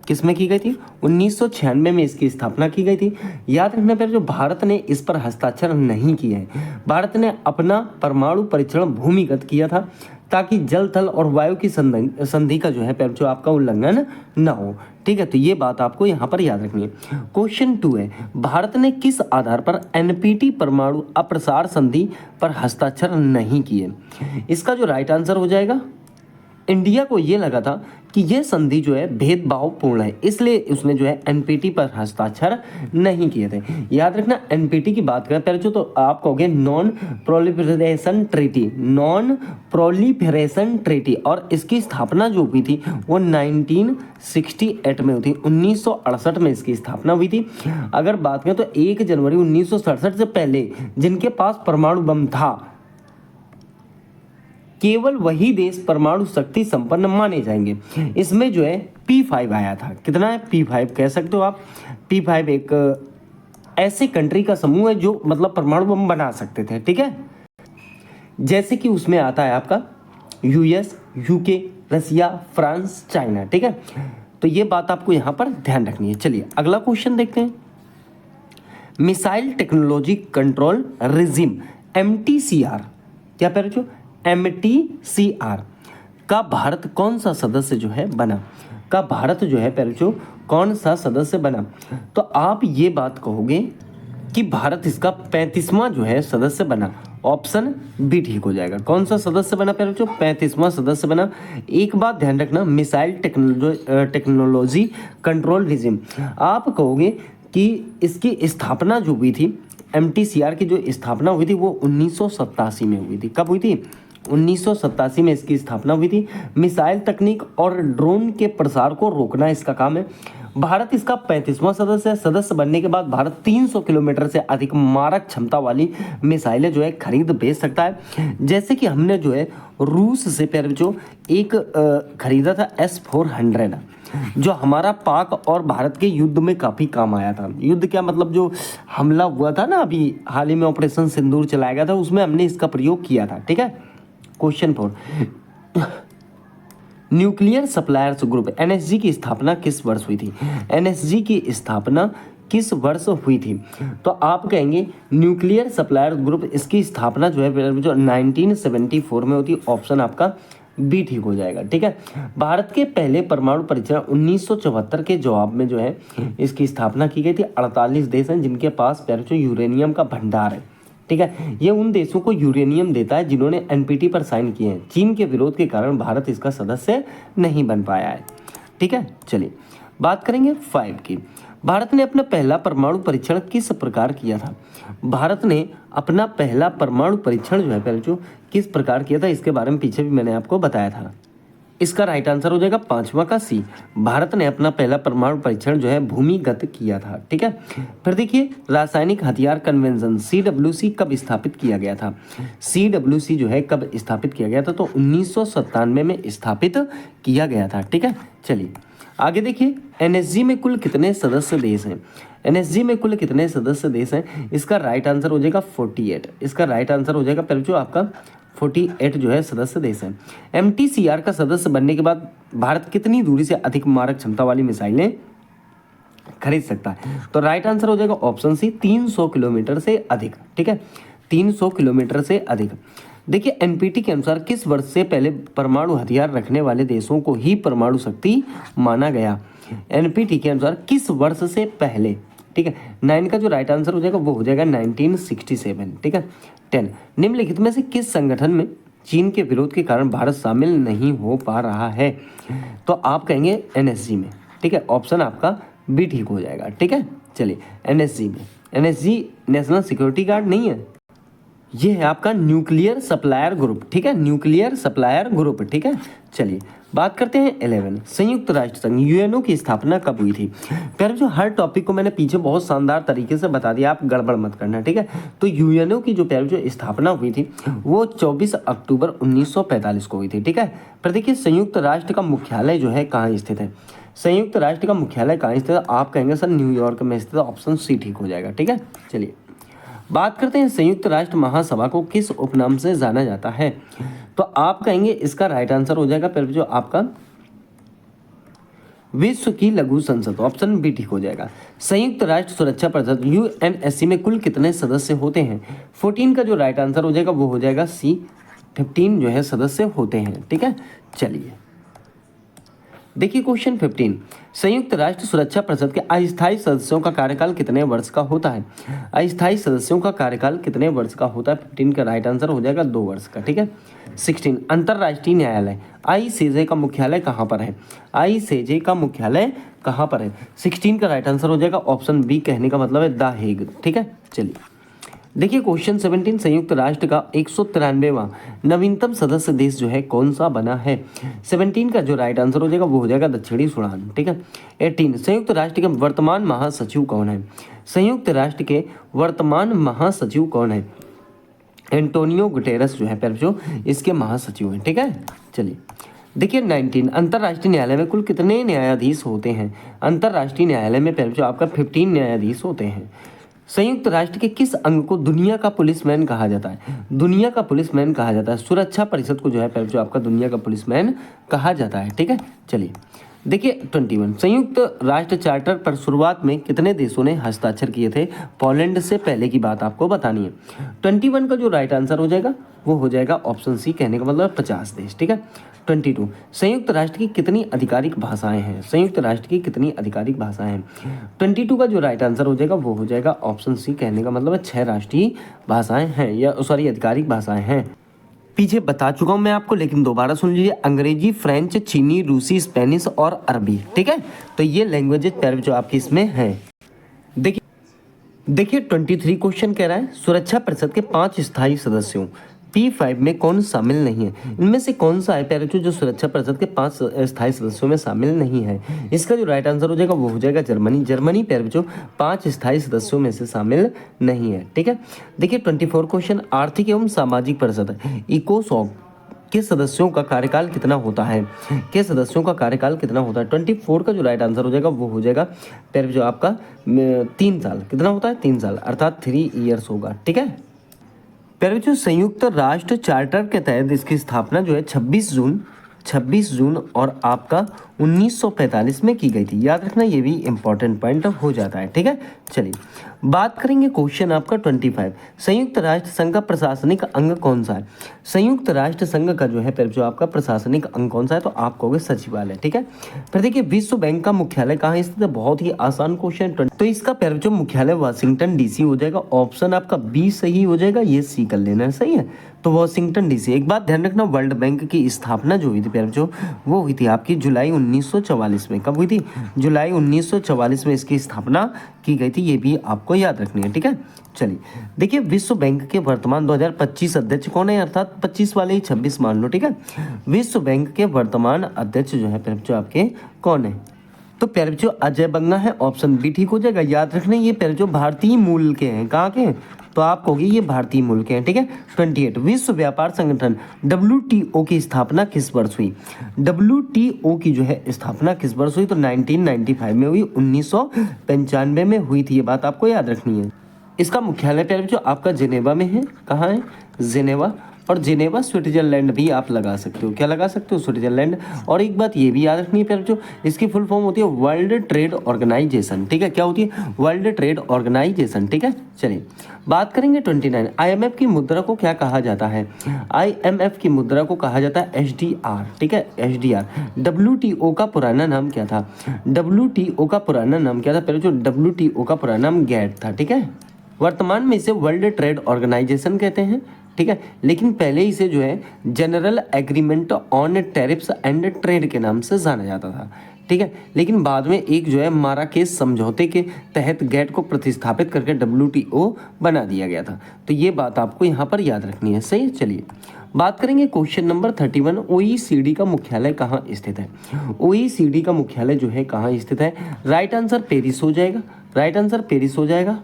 किस में की गई थी, 1996 में इसकी स्थापना की गई थी। याद रखना प्यारे जो भारत ने इस पर हस्ताक्षर नहीं किए हैं। भारत ने अपना परमाणु परीक्षण भूमिगत किया था ताकि जल, थल और वायु की संधि का जो है प्यारे जो आपका उल्लंघन न हो। ठीक है, तो ये बात आपको यहाँ पर याद रखनी है। क्वेश्चन 2 है, भारत ने किस आधार पर NPT परमाणु अप्रसार संधि पर हस्ताक्षर नहीं किए। इसका जो राइट आंसर हो जाएगा, इंडिया को ये लगा था कि यह संधि जो है भेदभावपूर्ण है, इसलिए उसने जो है NPT पर हस्ताक्षर नहीं किए थे। याद रखना, NPT की बात करें पहले तो आप कहोगे non proliferation treaty, non proliferation treaty, और इसकी स्थापना जो हुई थी वो 1968 में हुई थी। 1968 में इसकी स्थापना हुई थी। अगर बात करें तो 1 जनवरी 1967 से पहले जिनके पास परमाणु बम था केवल वही देश परमाणु शक्ति संपन्न माने जाएंगे। इसमें जो है P5 आया था। कितना है, P5 कह सकते हो आप। P5 एक ऐसे कंट्री का समूह है जो मतलब परमाणु बम बना सकते थे। ठीक है, जैसे कि उसमें आता है आपका US, UK, रसिया, फ्रांस, चाइना। ठीक है, तो ये बात आपको यहाँ पर ध्यान रखनी है। चलिए अगला क्वेश्चन देखते हैं। Missile technology control regime MTCR, क्या कह रहे हो, MTCR का भारत कौन सा सदस्य जो है बना, का भारत जो है पहले जो कौन सा सदस्य बना, तो आप ये बात कहोगे कि भारत इसका 35वां जो है सदस्य बना। ऑप्शन बी ठीक हो जाएगा। कौन सा सदस्य बना पहले जो, 35वां सदस्य बना। एक बात ध्यान रखना, मिसाइल टेक्नोलॉजी कंट्रोल रिजिम, आप कहोगे कि इसकी स्थापना जो हुई थी, MTCR की जो स्थापना हुई थी वो 1987 में हुई थी। कब हुई थी, 1987 में इसकी स्थापना हुई थी। मिसाइल तकनीक और ड्रोन के प्रसार को रोकना इसका काम है। भारत इसका 35वां सदस्य है। सदस्य बनने के बाद भारत 300 किलोमीटर से अधिक मारक क्षमता वाली मिसाइलें जो है खरीद भेज सकता है। जैसे कि हमने जो है रूस से पहले जो एक खरीदा था S-400, जो हमारा पाक और भारत के युद्ध में काफ़ी काम आया था। युद्ध क्या मतलब, जो हमला हुआ था ना अभी हाल ही में ऑपरेशन सिंदूर चलाया गया था, उसमें हमने इसका प्रयोग किया था। ठीक है, question 4, nuclear suppliers group NSG की स्थापना किस वर्ष हुई थी। NSG की स्थापना किस वर्ष हुई थी, तो आप कहेंगे न्यूक्लियर सप्लायर ग्रुप, इसकी स्थापना जो है जो 1974 में होती है। ऑप्शन आपका बी ठीक हो जाएगा। ठीक है, भारत के पहले परमाणु परीक्षण 1974 के जवाब में जो है इसकी स्थापना की गई थी। 48 देश हैं जिनके पास जो यूरेनियम का भंडार है। ठीक है, ये उन देशों को यूरेनियम देता है जिन्होंने NPT पर साइन किए हैं। चीन के विरोध के कारण भारत इसका सदस्य नहीं बन पाया है। ठीक है, चलिए बात करेंगे 5 की। भारत ने अपना पहला परमाणु परीक्षण किस प्रकार किया था। भारत ने अपना पहला परमाणु परीक्षण जो है पहले जो किस प्रकार किया था, इसके बारे में पीछे भी मैंने आपको बताया था। इसका राइट आंसर हो जाएगा 5वां का C। भारत ने अपना पहला परमाणु परीक्षण जो है भूमिगत किया था। ठीक है, फिर देखिए रासायनिक हथियार कन्वेंशन CWC कब स्थापित किया गया था। CWC जो है कब स्थापित किया गया था, तो 1997 में स्थापित किया गया था। ठीक है, चलिए आगे देखिए NSG में कुल कितने सदस्य देश हैं। NSG में कुल कितने सदस्य देश हैं, इसका राइट आंसर हो जाएगा 48। इसका राइट आंसर हो जाएगा पहले जो आपका 48 जो है सदस्य देश हैं। MTCR का सदस्य बनने के बाद भारत कितनी दूरी से अधिक मारक क्षमता वाली मिसाइलें खरीद सकता है? तो राइट आंसर हो जाएगा ऑप्शन सी, 300 किलोमीटर से अधिक। ठीक है, 300 किलोमीटर से अधिक। देखिए एनपीटी के अनुसार किस वर्ष से पहले परमाणु हथियार रखने वाले देशों को ही परमाणु शक्ति माना गया? एनपीटी के अनुसार किस वर्ष से पहले? ठीक है, 9 का जो राइट आंसर हो जाएगा वो हो जाएगा 1967। ठीक है, 10 निम्नलिखित में से किस संगठन में चीन के विरोध के कारण भारत शामिल नहीं हो पा रहा है? तो आप कहेंगे एनएसजी में। ठीक है, ऑप्शन आपका बी ठीक हो जाएगा। ठीक है, चलिए एनएसजी में। एनएसजी नेशनल सिक्योरिटी गार्ड नहीं है, ये है आपका न्यूक्लियर सप्लायर ग्रुप। ठीक है, न्यूक्लियर सप्लायर ग्रुप। ठीक है, चलिए बात करते हैं 11। संयुक्त राष्ट्र संघ यूएनओ की स्थापना कब हुई थी? फिर जो हर टॉपिक को मैंने पीछे बहुत शानदार तरीके से बता दिया, आप गड़बड़ मत करना। ठीक है, तो यूएनओ की जो स्थापना हुई थी वो 24 अक्टूबर 1945 को हुई थी। ठीक है, पर देखिए संयुक्त राष्ट्र का मुख्यालय जो है कहाँ स्थित है? संयुक्त राष्ट्र का मुख्यालय कहाँ स्थित है? आप कहेंगे सर न्यूयॉर्क में स्थित है, ऑप्शन सी ठीक हो जाएगा। ठीक है, चलिए बात करते हैं संयुक्त राष्ट्र महासभा को किस उपनाम से जाना जाता है? तो आप कहेंगे इसका राइट आंसर हो जाएगा फिर जो आपका विश्व की लघु संसद, ऑप्शन बी ठीक हो जाएगा। संयुक्त राष्ट्र सुरक्षा परिषद यूएनएससी में कुल कितने सदस्य होते हैं? 14 का जो राइट आंसर हो जाएगा वो हो जाएगा सी, 15 जो है सदस्य होते हैं। ठीक है, चलिए देखिए क्वेश्चन 15, संयुक्त राष्ट्र सुरक्षा परिषद के अस्थायी सदस्यों का कार्यकाल कितने वर्ष का होता है? अस्थायी सदस्यों का कार्यकाल कितने वर्ष का होता है? 15 का राइट आंसर हो जाएगा 2 वर्ष का। ठीक है, 16 अंतर्राष्ट्रीय न्यायालय आईसीजे का मुख्यालय कहाँ पर है? आईसीजे का मुख्यालय कहाँ पर है? 16 का राइट आंसर हो जाएगा ऑप्शन बी, कहने का मतलब है द हेग। ठीक है, चलिए देखिए क्वेश्चन 17, संयुक्त राष्ट्र का 193वां नवीनतम सदस्य देश जो है कौन सा बना है? 17 का जो राइट आंसर हो जाएगा वो हो जाएगा दक्षिणी सूडान। ठीक है, 18 संयुक्त राष्ट्र के वर्तमान महासचिव कौन है? संयुक्त राष्ट्र के वर्तमान महासचिव कौन है? एंटोनियो गुटेरस जो है जो इसके महासचिव हैं। ठीक है, चलिए देखिए 19 अंतर्राष्ट्रीय न्यायालय में कुल कितने न्यायाधीश होते हैं? अंतर्राष्ट्रीय न्यायालय में जो आपका 15 न्यायाधीश होते हैं। संयुक्त राष्ट्र के किस अंग को दुनिया का पुलिसमैन कहा जाता है? दुनिया का पुलिसमैन कहा जाता है। सुरक्षा परिषद को जो है जो आपका दुनिया का पुलिसमैन कहा जाता है। ठीक है, चलिए देखिए 21 संयुक्त राष्ट्र चार्टर पर शुरुआत में कितने देशों ने हस्ताक्षर किए थे? पोलैंड से पहले की बात आपको बतानी है। 21 का जो राइट आंसर हो जाएगा वो हो जाएगा ऑप्शन सी, कहने का मतलब 50 देश। ठीक है, 22 संयुक्त राष्ट्र की कितनी आधिकारिक भाषाएं हैं? संयुक्त राष्ट्र की कितनी आधिकारिक भाषाएं हैं? 22 का जो राइट आंसर हो जाएगा वो हो जाएगा ऑप्शन सी, कहने का मतलब 6 राष्ट्रीय भाषाएं हैं, या सॉरी आधिकारिक भाषाएं हैं। पीछे बता चुका हूं मैं आपको, लेकिन दोबारा सुन लीजिए, अंग्रेजी, फ्रेंच, चीनी, रूसी, स्पेनिश और अरबी। ठीक है, तो ये लैंग्वेजेज जो आपकी इसमें है। देखिए 23 क्वेश्चन कह रहा है सुरक्षा परिषद के 5 स्थायी सदस्यों P5 में कौन शामिल नहीं है? इनमें से कौन सा है पैरेचो जो सुरक्षा परिषद के 5 स्थायी सदस्यों में शामिल नहीं है? इसका जो राइट आंसर हो जाएगा वो हो जाएगा जर्मनी। जर्मनी पैरेचो 5 स्थायी सदस्यों में से शामिल नहीं है। ठीक है, देखिए 24 क्वेश्चन आर्थिक एवं सामाजिक परिषद इकोसॉक के सदस्यों का कार्यकाल कितना होता है? के सदस्यों का कार्यकाल कितना होता है? 24 का जो राइट आंसर हो जाएगा वो हो जाएगा फिर जो आपका 3 साल। कितना होता है? 3 साल, अर्थात 3 ईयर्स होगा। ठीक है, फिर जो संयुक्त राष्ट्र चार्टर के तहत इसकी स्थापना जो है 26 जून और आपका 1945 में की गई थी। याद रखना, ये भी इंपॉर्टेंट पॉइंट हो जाता है। ठीक है, चलिए बात करेंगे क्वेश्चन आपका 25 संयुक्त राष्ट्र संघ का प्रशासनिक अंग कौन सा है? संयुक्त राष्ट्र संघ का जो है फिर जो आपका प्रशासनिक अंग कौन सा है? तो आप कहोगे सचिवालय। ठीक है, फिर देखिए विश्व बैंक का मुख्यालय कहाँ स्थित है? बहुत ही आसान क्वेश्चन। तो इसका फिर जो मुख्यालय वाशिंगटन डीसी हो जाएगा। ऑप्शन आपका बी सही हो जाएगा, ये सी कर लेना। सही है, तो वाशिंगटन डीसी। एक बात ध्यान रखना, वर्ल्ड बैंक की स्थापना जो हुई थी फिर जो वो हुई थी आपकी जुलाई 1944 में। कब हुई थी? जुलाई 1944 में इसकी स्थापना की गई थी, ये भी आपको याद रखनी है। ठीक है, चलिए देखिए विश्व बैंक के वर्तमान 2025 अध्यक्ष कौन है? अर्थात 25 वाले ही 26 मान लो। ठीक है, विश्व बैंक के वर्तमान अध्यक्ष जो है जो आपके कौन है? तो प्यारे बच्चों अजय बंगा है, ऑप्शन बी ठीक हो जाएगा। याद रखना ये प्यारे जो भारतीय मूल के हैं। कहाँ के हैं? तो आप कहोगे ये भारतीय मूल के हैं। ठीक है, 28 विश्व व्यापार संगठन WTO की स्थापना किस वर्ष हुई? WTO की जो है स्थापना किस वर्ष हुई? तो 1995 में हुई, 1995 में हुई थी। ये बात आपको याद रखनी है। इसका मुख्यालय प्यारे बच्चों आपका जिनेवा में है। कहाँ है? जिनेवा। और जिनेवा स्विट्जरलैंड भी आप लगा सकते हो। क्या लगा सकते हो? स्विट्जरलैंड। और एक बात ये भी याद रखनी है प्यारे बच्चों, इसकी फुल फॉर्म होती है वर्ल्ड ट्रेड ऑर्गेनाइजेशन। ठीक है, क्या होती है? World Trade Organization. ठीक है, चलिए बात करेंगे 29। आईएमएफ की मुद्रा को क्या कहा जाता है? आईएमएफ की मुद्रा को कहा जाता है एसडीआर। ठीक है, एसडीआर। डब्ल्यूटीओ का पुराना नाम क्या था? डब्ल्यूटीओ का पुराना नाम क्या था प्यारे बच्चों? डब्ल्यूटीओ का पुराना नाम गैट था। ठीक है, वर्तमान में इसे वर्ल्ड ट्रेड ऑर्गेनाइजेशन कहते हैं। ठीक है, लेकिन पहले इसे जो है general agreement on tariffs and trade के नाम से जाना जाता था। ठीक है, लेकिन बाद में एक जो है माराकेस समझौते के तहत गैट को प्रतिस्थापित करके डब्ल्यूटीओ बना दिया गया था। तो ये बात आपको यहाँ पर याद रखनी है। सही है, चलिए बात करेंगे क्वेश्चन नंबर 31। ओईसीडी का मुख्यालय कहाँ स्थित है? ओईसीडी का मुख्यालय जो है कहाँ स्थित है? राइट आंसर पेरिस हो जाएगा। राइट आंसर पेरिस हो जाएगा।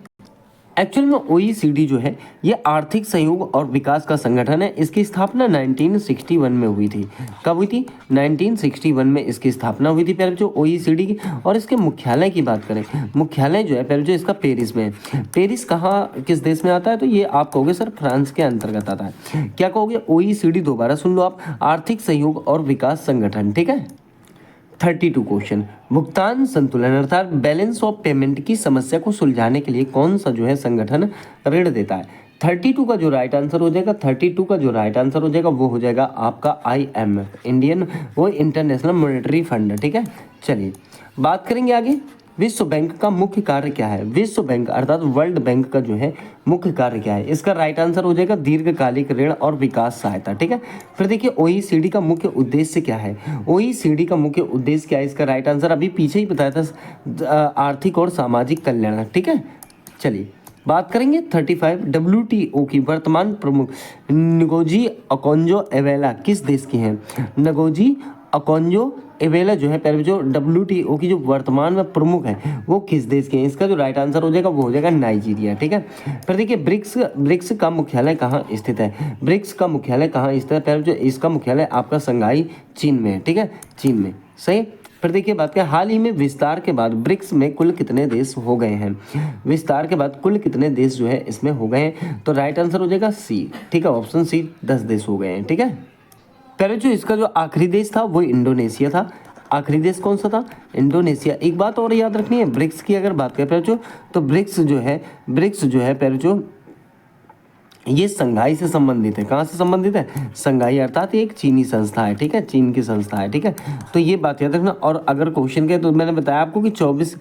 एक्चुअल में ओईसीडी जो है ये आर्थिक सहयोग और विकास का संगठन है। इसकी स्थापना 1961 में हुई थी। कब हुई थी? 1961 में इसकी स्थापना हुई थी प्यारे जो ओईसीडी की। और इसके मुख्यालय की बात करें, मुख्यालय जो है प्यारे जो इसका पेरिस में है। पेरिस कहाँ, किस देश में आता है? तो ये आप कहोगे सर फ्रांस के अंतर्गत आता है। क्या कहोगे? ओईसीडी, दोबारा सुन लो आप, आर्थिक सहयोग और विकास संगठन। ठीक है, 32 क्वेश्चन। भुगतान संतुलन अर्थात बैलेंस ऑफ पेमेंट की समस्या को सुलझाने के लिए कौन सा जो है संगठन ऋण देता है? 32 का जो राइट आंसर हो जाएगा, 32 का जो राइट आंसर हो जाएगा वो हो जाएगा आपका आईएमएफ, इंडियन वो इंटरनेशनल मॉनेटरी फंड। ठीक है, चलिए बात करेंगे आगे। विश्व बैंक का मुख्य कार्य क्या है? विश्व बैंक अर्थात वर्ल्ड बैंक का जो है मुख्य कार्य क्या है? इसका राइट आंसर हो जाएगा दीर्घकालिक ऋण और विकास सहायता। ठीक है, फिर देखिए ओईसीडी का मुख्य उद्देश्य क्या है? ओईसीडी का मुख्य उद्देश्य क्या है? इसका राइट आंसर अभी पीछे ही बताया था, आर्थिक और सामाजिक कल्याण। ठीक है, चलिए बात करेंगे 35। डब्ल्यूटीओ की वर्तमान प्रमुख नगोजी ओकोंजो इवेला किस देश की हैं? नगोजी ओकोंजो इवेला जो है पहले जो डब्ल्यूटीओ की जो वर्तमान में प्रमुख है वो किस देश के हैं? इसका जो राइट आंसर हो जाएगा वो हो जाएगा नाइजीरिया। ठीक है, फिर देखिए ब्रिक्स का मुख्यालय कहाँ स्थित है? ब्रिक्स का मुख्यालय कहाँ स्थित है? पहले जो इसका मुख्यालय आपका संघाई चीन में है। ठीक है, चीन में। सही। फिर देखिए बात करें हाल ही में विस्तार के बाद ब्रिक्स में कुल कितने देश हो गए हैं? विस्तार के बाद कुल कितने देश जो है इसमें हो गए हैं? तो राइट आंसर हो जाएगा सी। ठीक है, ऑप्शन सी, 10 देश हो गए हैं। ठीक है, पहले जो इसका जो आखिरी देश था वो इंडोनेशिया था। आखिरी देश कौन सा था? इंडोनेशिया। एक बात और याद रखनी है, ब्रिक्स की अगर बात करें पहले जो, तो ब्रिक्स जो है पहले जो ये संघाई से संबंधित है। कहाँ से संबंधित है? संघाई अर्थात ये एक चीनी संस्था है। ठीक है, चीन की संस्था है। ठीक है, तो ये बात याद रखना। और अगर क्वेश्चन के तो मैंने बताया आपको कि 24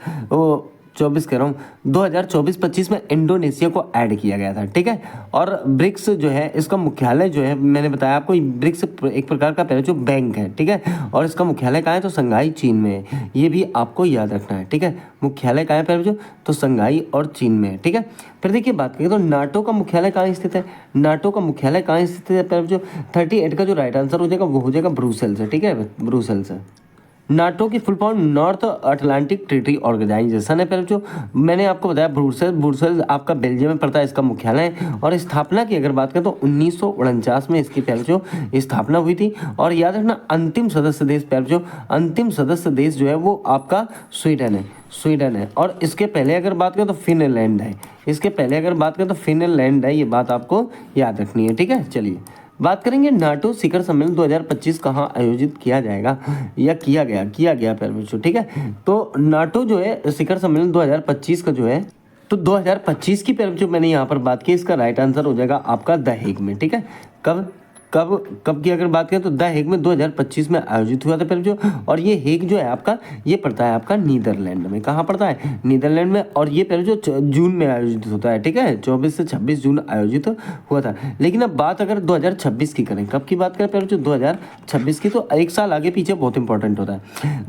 कह रहा हूँ 2024-25 में इंडोनेशिया को ऐड किया गया था। ठीक है, और ब्रिक्स जो है इसका मुख्यालय जो है मैंने बताया आपको, ब्रिक्स एक प्रकार का पहले जो बैंक है। ठीक है, और इसका मुख्यालय कहाँ है? तो संघाई चीन में है। ये भी आपको याद रखना है। ठीक है, मुख्यालय कहाँ है पहले जो? तो संघाई और चीन में है। ठीक है, फिर देखिए बात करें तो नाटो का मुख्यालय कहाँ स्थित है? नाटो का मुख्यालय कहाँ स्थित है पहले जो? 38 का जो राइट आंसर हो जाएगा वो हो जाएगा ब्रुसेल्स से। ठीक है, ब्रुसेल्स से। नाटो की full form North Atlantic Treaty Organization है। पहले जो मैंने आपको बताया ब्रुसेल्स आपका बेल्जियम में पड़ता है, इसका मुख्यालय है। और स्थापना की अगर बात करें तो 1949 में इसकी पहले जो स्थापना हुई थी। और याद रखना अंतिम सदस्य देश जो है वो आपका स्वीडन है। और इसके पहले अगर बात करें तो फिनलैंड है। ये बात आपको याद रखनी है। ठीक है, चलिए बात करेंगे नाटो शिखर सम्मेलन 2025 कहाँ आयोजित किया जाएगा या किया गया पहले बच्चों। ठीक है, तो नाटो जो है शिखर सम्मेलन 2025 का जो है तो 2025 की पहले जो मैंने यहाँ पर बात की, इसका राइट आंसर हो जाएगा आपका द हेग में। ठीक है, कब की अगर बात करें तो द हेग में 2025 में आयोजित हुआ था पहले जो। और ये हेग जो है आपका ये पड़ता है आपका नीदरलैंड में। कहाँ पड़ता है? नीदरलैंड में। और ये पहले जो जून में आयोजित होता है। ठीक है, 24 से 26 जून आयोजित हुआ था। लेकिन अब बात अगर 2026 की करें, कब की बात करें पहले जो? 2026 की, तो एक साल आगे पीछे बहुत इंपॉर्टेंट होता है।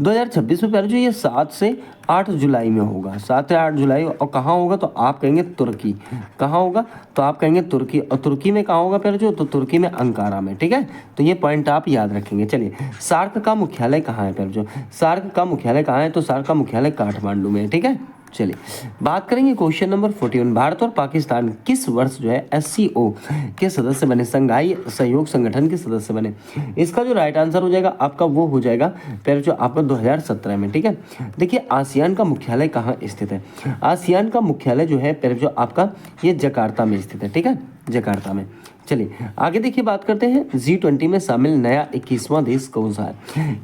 2026 में पहले जो ये 7 से 8 जुलाई में होगा, 7 से 8 जुलाई। और कहाँ होगा? तो आप कहेंगे तुर्की। कहाँ होगा? तो आप कहेंगे तुर्की। और तुर्की में कहाँ होगा पहले जो? तो तुर्की में अंकारा में। ठीक है, तो ये पॉइंट आप याद रखेंगे। चलिए सार्क का मुख्यालय कहाँ है पहले जो? सार्क का मुख्यालय कहाँ है? तो सार्क का मुख्यालय काठमांडू में है। ठीक है, चलिए बात करेंगे क्वेश्चन नंबर 41। भारत और पाकिस्तान किस वर्ष जो है SCO के सदस्य बने? संघाई सहयोग संगठन के सदस्य बने। इसका जो राइट आंसर हो जाएगा आपका वो हो जाएगा पहले जो आपका 2017 में। ठीक है, देखिए आसियान का मुख्यालय कहाँ स्थित है? आसियान का मुख्यालय जो है पहले जो आपका ये जकार्ता में स्थित है। ठीक है, जकार्ता में। चलिए आगे देखिए, बात करते हैं G20 में शामिल नया 21वां देश कौन सा है,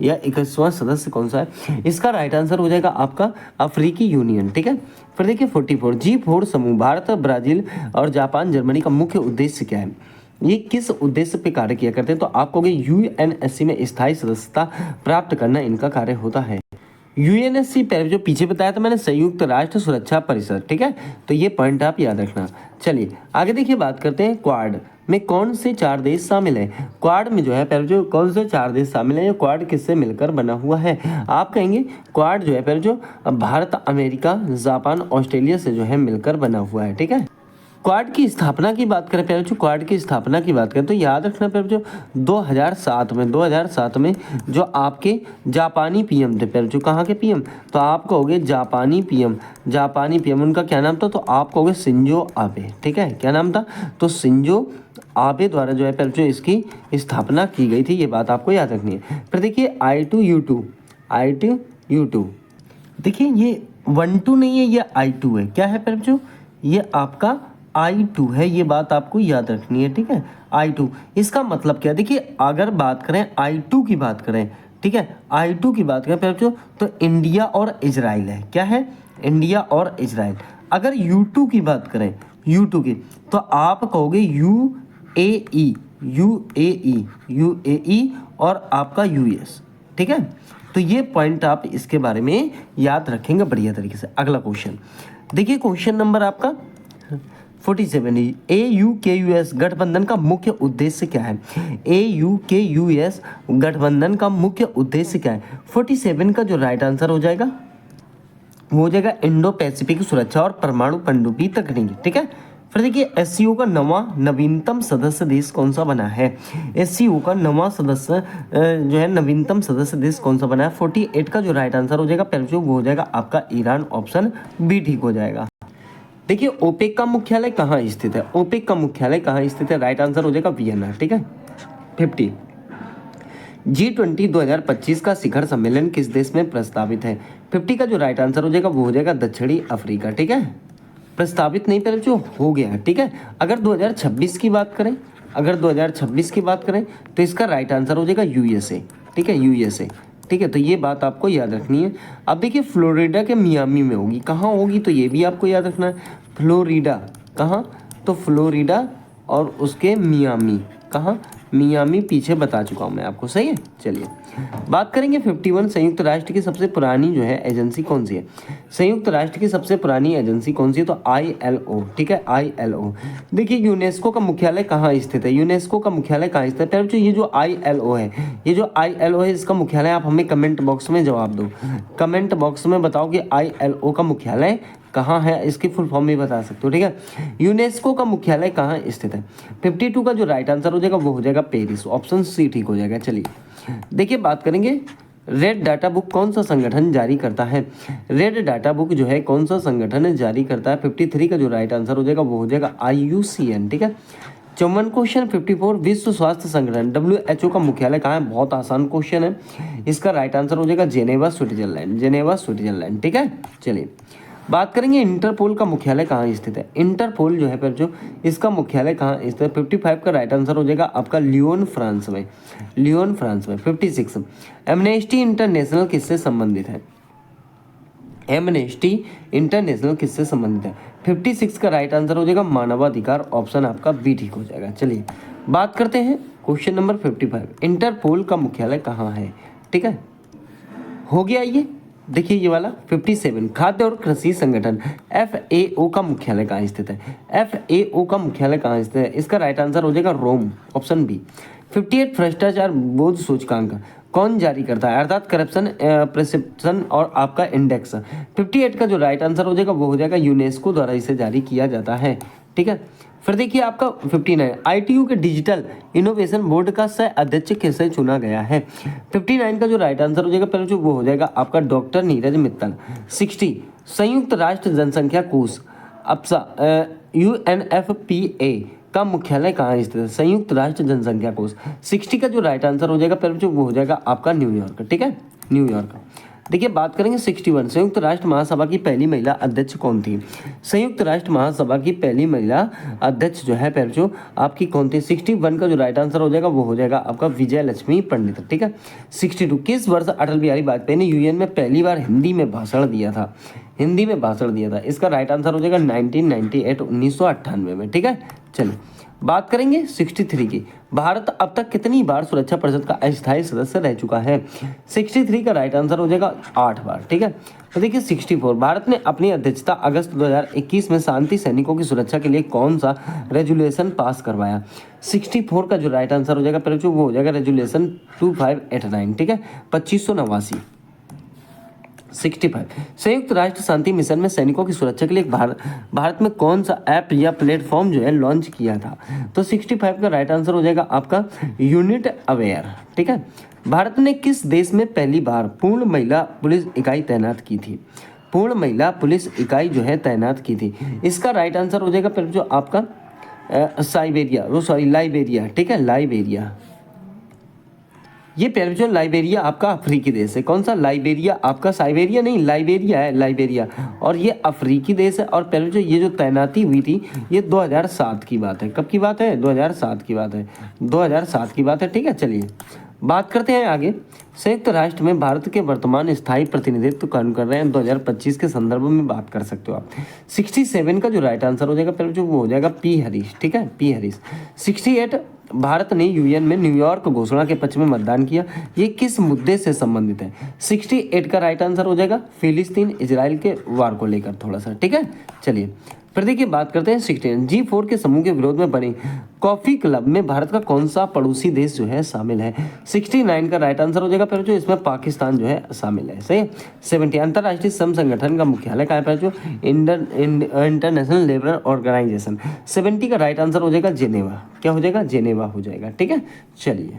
या 21वां सदस्य कौन सा है। इसका राइट आंसर हो जाएगा आपका अफ्रीकी यूनियन, ठीक है। फिर देखिए 44 G4 समूह भारत, ब्राजील और जापान, जर्मनी का मुख्य उद्देश्य क्या है, ये किस उद्देश्य पे कार्य किया करते हैं, तो आप कहोगे यूएनएससी में स्थायी सदस्यता प्राप्त करना इनका कार्य होता है। यूएनएससी पहले जो पीछे बताया था मैंने, संयुक्त राष्ट्र सुरक्षा परिषद, ठीक है, तो ये पॉइंट आप याद रखना। चलिए आगे देखिए, बात करते हैं क्वाड में कौन से 4 देश शामिल हैं। क्वाड में जो है पहले जो कौन से 4 देश शामिल हैं, ये क्वाड किससे मिलकर बना हुआ है, आप कहेंगे क्वाड जो है पहले जो भारत, अमेरिका, जापान, ऑस्ट्रेलिया से जो है मिलकर बना हुआ है, ठीक है। क्वाड की स्थापना की बात करें, पहले जो क्वाड की स्थापना की बात करें तो याद रखना पहले जो 2007 में जो आपके जापानी पीएम थे, पहले जो कहाँ के पीएम, तो आप कहोगे जापानी पीएम उनका क्या नाम था, तो आप कहोगे शिंजो आबे, ठीक है, क्या नाम था, तो शिंजो आबे द्वारा जो है पहले जो इसकी स्थापना की गई थी, ये बात आपको याद रखनी है। फिर देखिए I2U2 देखिए ये 1-2 नहीं है, ये I2 है, क्या है पहले जो ये आपका I2 है, ये बात आपको याद रखनी है, ठीक है। I2 इसका मतलब क्या, देखिए अगर बात करें I2 की बात करें, ठीक है, I2 की बात करें पहले तो इंडिया और इजराइल है, क्या है, इंडिया और इजराइल। अगर U2 की बात करें, U2 की, तो आप कहोगे UAE और आपका US, ठीक है। तो ये पॉइंट आप इसके बारे में याद रखेंगे बढ़िया तरीके से। अगला क्वेश्चन देखिए, क्वेश्चन नंबर आपका 47 AUKUS गठबंधन का मुख्य उद्देश्य क्या है। AUKUS गठबंधन का मुख्य उद्देश्य क्या है। 47 का जो राइट आंसर हो जाएगा वो हो जाएगा इंडो पैसिफिक सुरक्षा और परमाणु पनडुब्बी तकनीक, ठीक है। फिर देखिए SCO का नवीनतम सदस्य देश कौन सा बना है। SCO का जो है नवीनतम सदस्य देश कौन सा बना है। 48 का जो राइट आंसर हो जाएगा पहले जो वो हो जाएगा आपका ईरान, ऑप्शन बी ठीक हो जाएगा। देखिए ओपेक का मुख्यालय कहाँ स्थित है, ओपेक का मुख्यालय कहाँ स्थित है, राइट आंसर हो जाएगा वियना, ठीक है। 50 G20 2025 का शिखर सम्मेलन किस देश में प्रस्तावित है। 50 का जो राइट आंसर हो जाएगा वो हो जाएगा दक्षिणी अफ्रीका, ठीक है। प्रस्तावित नहीं पहले जो हो गया है, ठीक है। अगर 2026 की बात करें, तो इसका राइट आंसर हो जाएगा USA, ठीक है, USA, ठीक है। तो ये बात आपको याद रखनी है। अब देखिए फ्लोरिडा के मियामी में होगी, कहाँ होगी, तो ये भी आपको याद रखना है। फ्लोरिडा कहाँ, तो फ्लोरिडा और उसके मियामी, कहाँ, मियामी पीछे बता चुका हूँ मैं आपको, सही है। चलिए बात करेंगे 51 संयुक्त राष्ट्र की सबसे पुरानी जो है एजेंसी कौन सी है। संयुक्त राष्ट्र की सबसे पुरानी एजेंसी कौन सी है, तो ILO, ठीक है, ILO। देखिए यूनेस्को का मुख्यालय कहाँ स्थित है, यूनेस्को का मुख्यालय कहाँ स्थित है। पहले ये जो ILO है, इसका मुख्यालय आप हमें कमेंट बॉक्स में जवाब दो, कमेंट बॉक्स में बताओ कि ILO का मुख्यालय कहाँ है, इसकी फुल फॉर्म भी बता सकते हो, ठीक है। यूनेस्को का मुख्यालय कहाँ स्थित है। 52 का जो राइट आंसर हो जाएगा वो हो जाएगा पेरिस, ऑप्शन सी ठीक हो जाएगा। चलिए देखिए बात करेंगे रेड डाटा बुक कौन सा संगठन जारी करता है। रेड डाटा बुक जो है कौन सा संगठन जारी करता है। 53 का जो राइट आंसर हो जाएगा वो हो जाएगा IUCN, ठीक है। 54 क्वेश्चन 54 विश्व स्वास्थ्य संगठन WHO का मुख्यालय कहाँ है। बहुत आसान क्वेश्चन है, इसका राइट आंसर हो जाएगा जेनेवा स्विट्जरलैंड, ठीक है। चलिए बात करेंगे इंटरपोल का मुख्यालय कहाँ स्थित है। इंटरपोल जो है पर जो इसका मुख्यालय कहाँ स्थित है। 55 का राइट आंसर हो जाएगा आपका लियोन फ्रांस में। 56 एमनेस्टी इंटरनेशनल किससे संबंधित है। 56 का राइट आंसर हो जाएगा मानवाधिकार, ऑप्शन आपका बी ठीक हो जाएगा। चलिए बात करते हैं क्वेश्चन नंबर 55 इंटरपोल का मुख्यालय कहाँ है, ठीक है, हो गया ये। देखिए ये वाला 57 खाद्य और कृषि संगठन FAO का मुख्यालय कहाँ स्थित है। FAO का मुख्यालय कहाँ स्थित है, इसका राइट आंसर हो जाएगा रोम, ऑप्शन बी। 58 भ्रष्टाचार बोध सूचकांक कौन जारी करता है, अर्थात करप्शन परसेप्शन और आपका इंडेक्स। 58 का जो राइट आंसर हो जाएगा वो हो जाएगा यूनेस्को द्वारा इसे जारी किया जाता है, ठीक है। फिर देखिए आपका 59 ITU के डिजिटल इनोवेशन बोर्ड का सह अध्यक्ष किसे चुना गया है। 59 का जो राइट आंसर हो जाएगा पहले जो वो हो जाएगा आपका डॉक्टर नीरज मित्तल। 60 संयुक्त राष्ट्र जनसंख्या कोष अप्सा UNFPA का मुख्यालय कहाँ स्थित है। संयुक्त राष्ट्र जनसंख्या कोष 60 का जो राइट आंसर हो जाएगा पहले जो वो हो जाएगा आपका न्यूयॉर्क, ठीक है, न्यूयॉर्क। देखिए बात करेंगे 61 संयुक्त राष्ट्र महासभा की पहली महिला अध्यक्ष कौन थी। संयुक्त राष्ट्र महासभा की पहली महिला अध्यक्ष जो है प्यारे बच्चों आपकी कौन थी। 61 का जो राइट आंसर हो जाएगा वो हो जाएगा आपका विजय लक्ष्मी पंडित, ठीक है। 62 किस वर्ष अटल बिहारी वाजपेयी ने यूएन में पहली बार हिंदी में भाषण दिया था। हिंदी में भाषण दिया था, इसका राइट आंसर हो जाएगा 1998 1998 में, ठीक है। चलिए बात करेंगे 63 की। भारत अब तक कितनी बार सुरक्षा परिषद का अस्थायी सदस्य रह चुका है। 63 का राइट आंसर हो जाएगा 8 बार, ठीक है। तो देखिए 64 भारत ने अपनी अध्यक्षता अगस्त 2021 में शांति सैनिकों की सुरक्षा के लिए कौन सा रेजुलेशन पास करवाया। 64 का जो राइट आंसर हो जाएगा पहले वो हो जाएगा रेजुलेशन 2589, ठीक है, 2589। 65 संयुक्त राष्ट्र शांति मिशन में सैनिकों की सुरक्षा के लिए भारत में कौन सा ऐप या प्लेटफॉर्म जो है लॉन्च किया था। तो 65 का राइट आंसर हो जाएगा आपका यूनिट अवेयर, ठीक है। भारत ने किस देश में पहली बार पूर्ण महिला पुलिस इकाई तैनात की थी। पूर्ण महिला पुलिस इकाई जो है तैनात की थी, इसका राइट आंसर हो जाएगा जो आपका लाइबेरिया, ठीक है, लाइबेरिया। ये प्यारे बच्चों लाइबेरिया आपका अफ्रीकी देश है। कौन सा लाइबेरिया आपका, साइबेरिया नहीं, लाइबेरिया है, लाइबेरिया। और ये अफ्रीकी देश है। और प्यारे बच्चों ये जो तैनाती हुई थी ये 2007 की बात है। कब की बात है, 2007 की बात है, 2007 की बात है, ठीक है। चलिए बात करते हैं आगे। संयुक्त राष्ट्र में भारत के वर्तमान स्थायी प्रतिनिधित्व काम कर रहे हैं 2025 के संदर्भ में बात कर सकते हो आप। 67 का जो राइट आंसर हो जाएगा पहले जो वो हो जाएगा पी हरीश, ठीक है, पी हरीश। 68 भारत ने यूएन में न्यूयॉर्क घोषणा के पक्ष में मतदान किया, ये किस मुद्दे से संबंधित है। 68 का राइट आंसर हो जाएगा फिलिस्तीन इजराइल के वार को लेकर थोड़ा सा, ठीक है। चलिए फिर देखिए बात करते हैं 69 G4 के समूह के विरोध में बने कॉफी क्लब में भारत का कौन सा पड़ोसी देश जो है शामिल है। 69 का राइट आंसर हो जाएगा फिर जो इसमें पाकिस्तान जो है शामिल है, सही है। 70 अंतर्राष्ट्रीय श्रम संगठन का मुख्यालय कहाँ है जो इंटरनेशनल लेबर ऑर्गेनाइजेशन। 70 का राइट आंसर हो जाएगा जेनेवा, क्या हो जाएगा, जेनेवा हो जाएगा, ठीक है। चलिए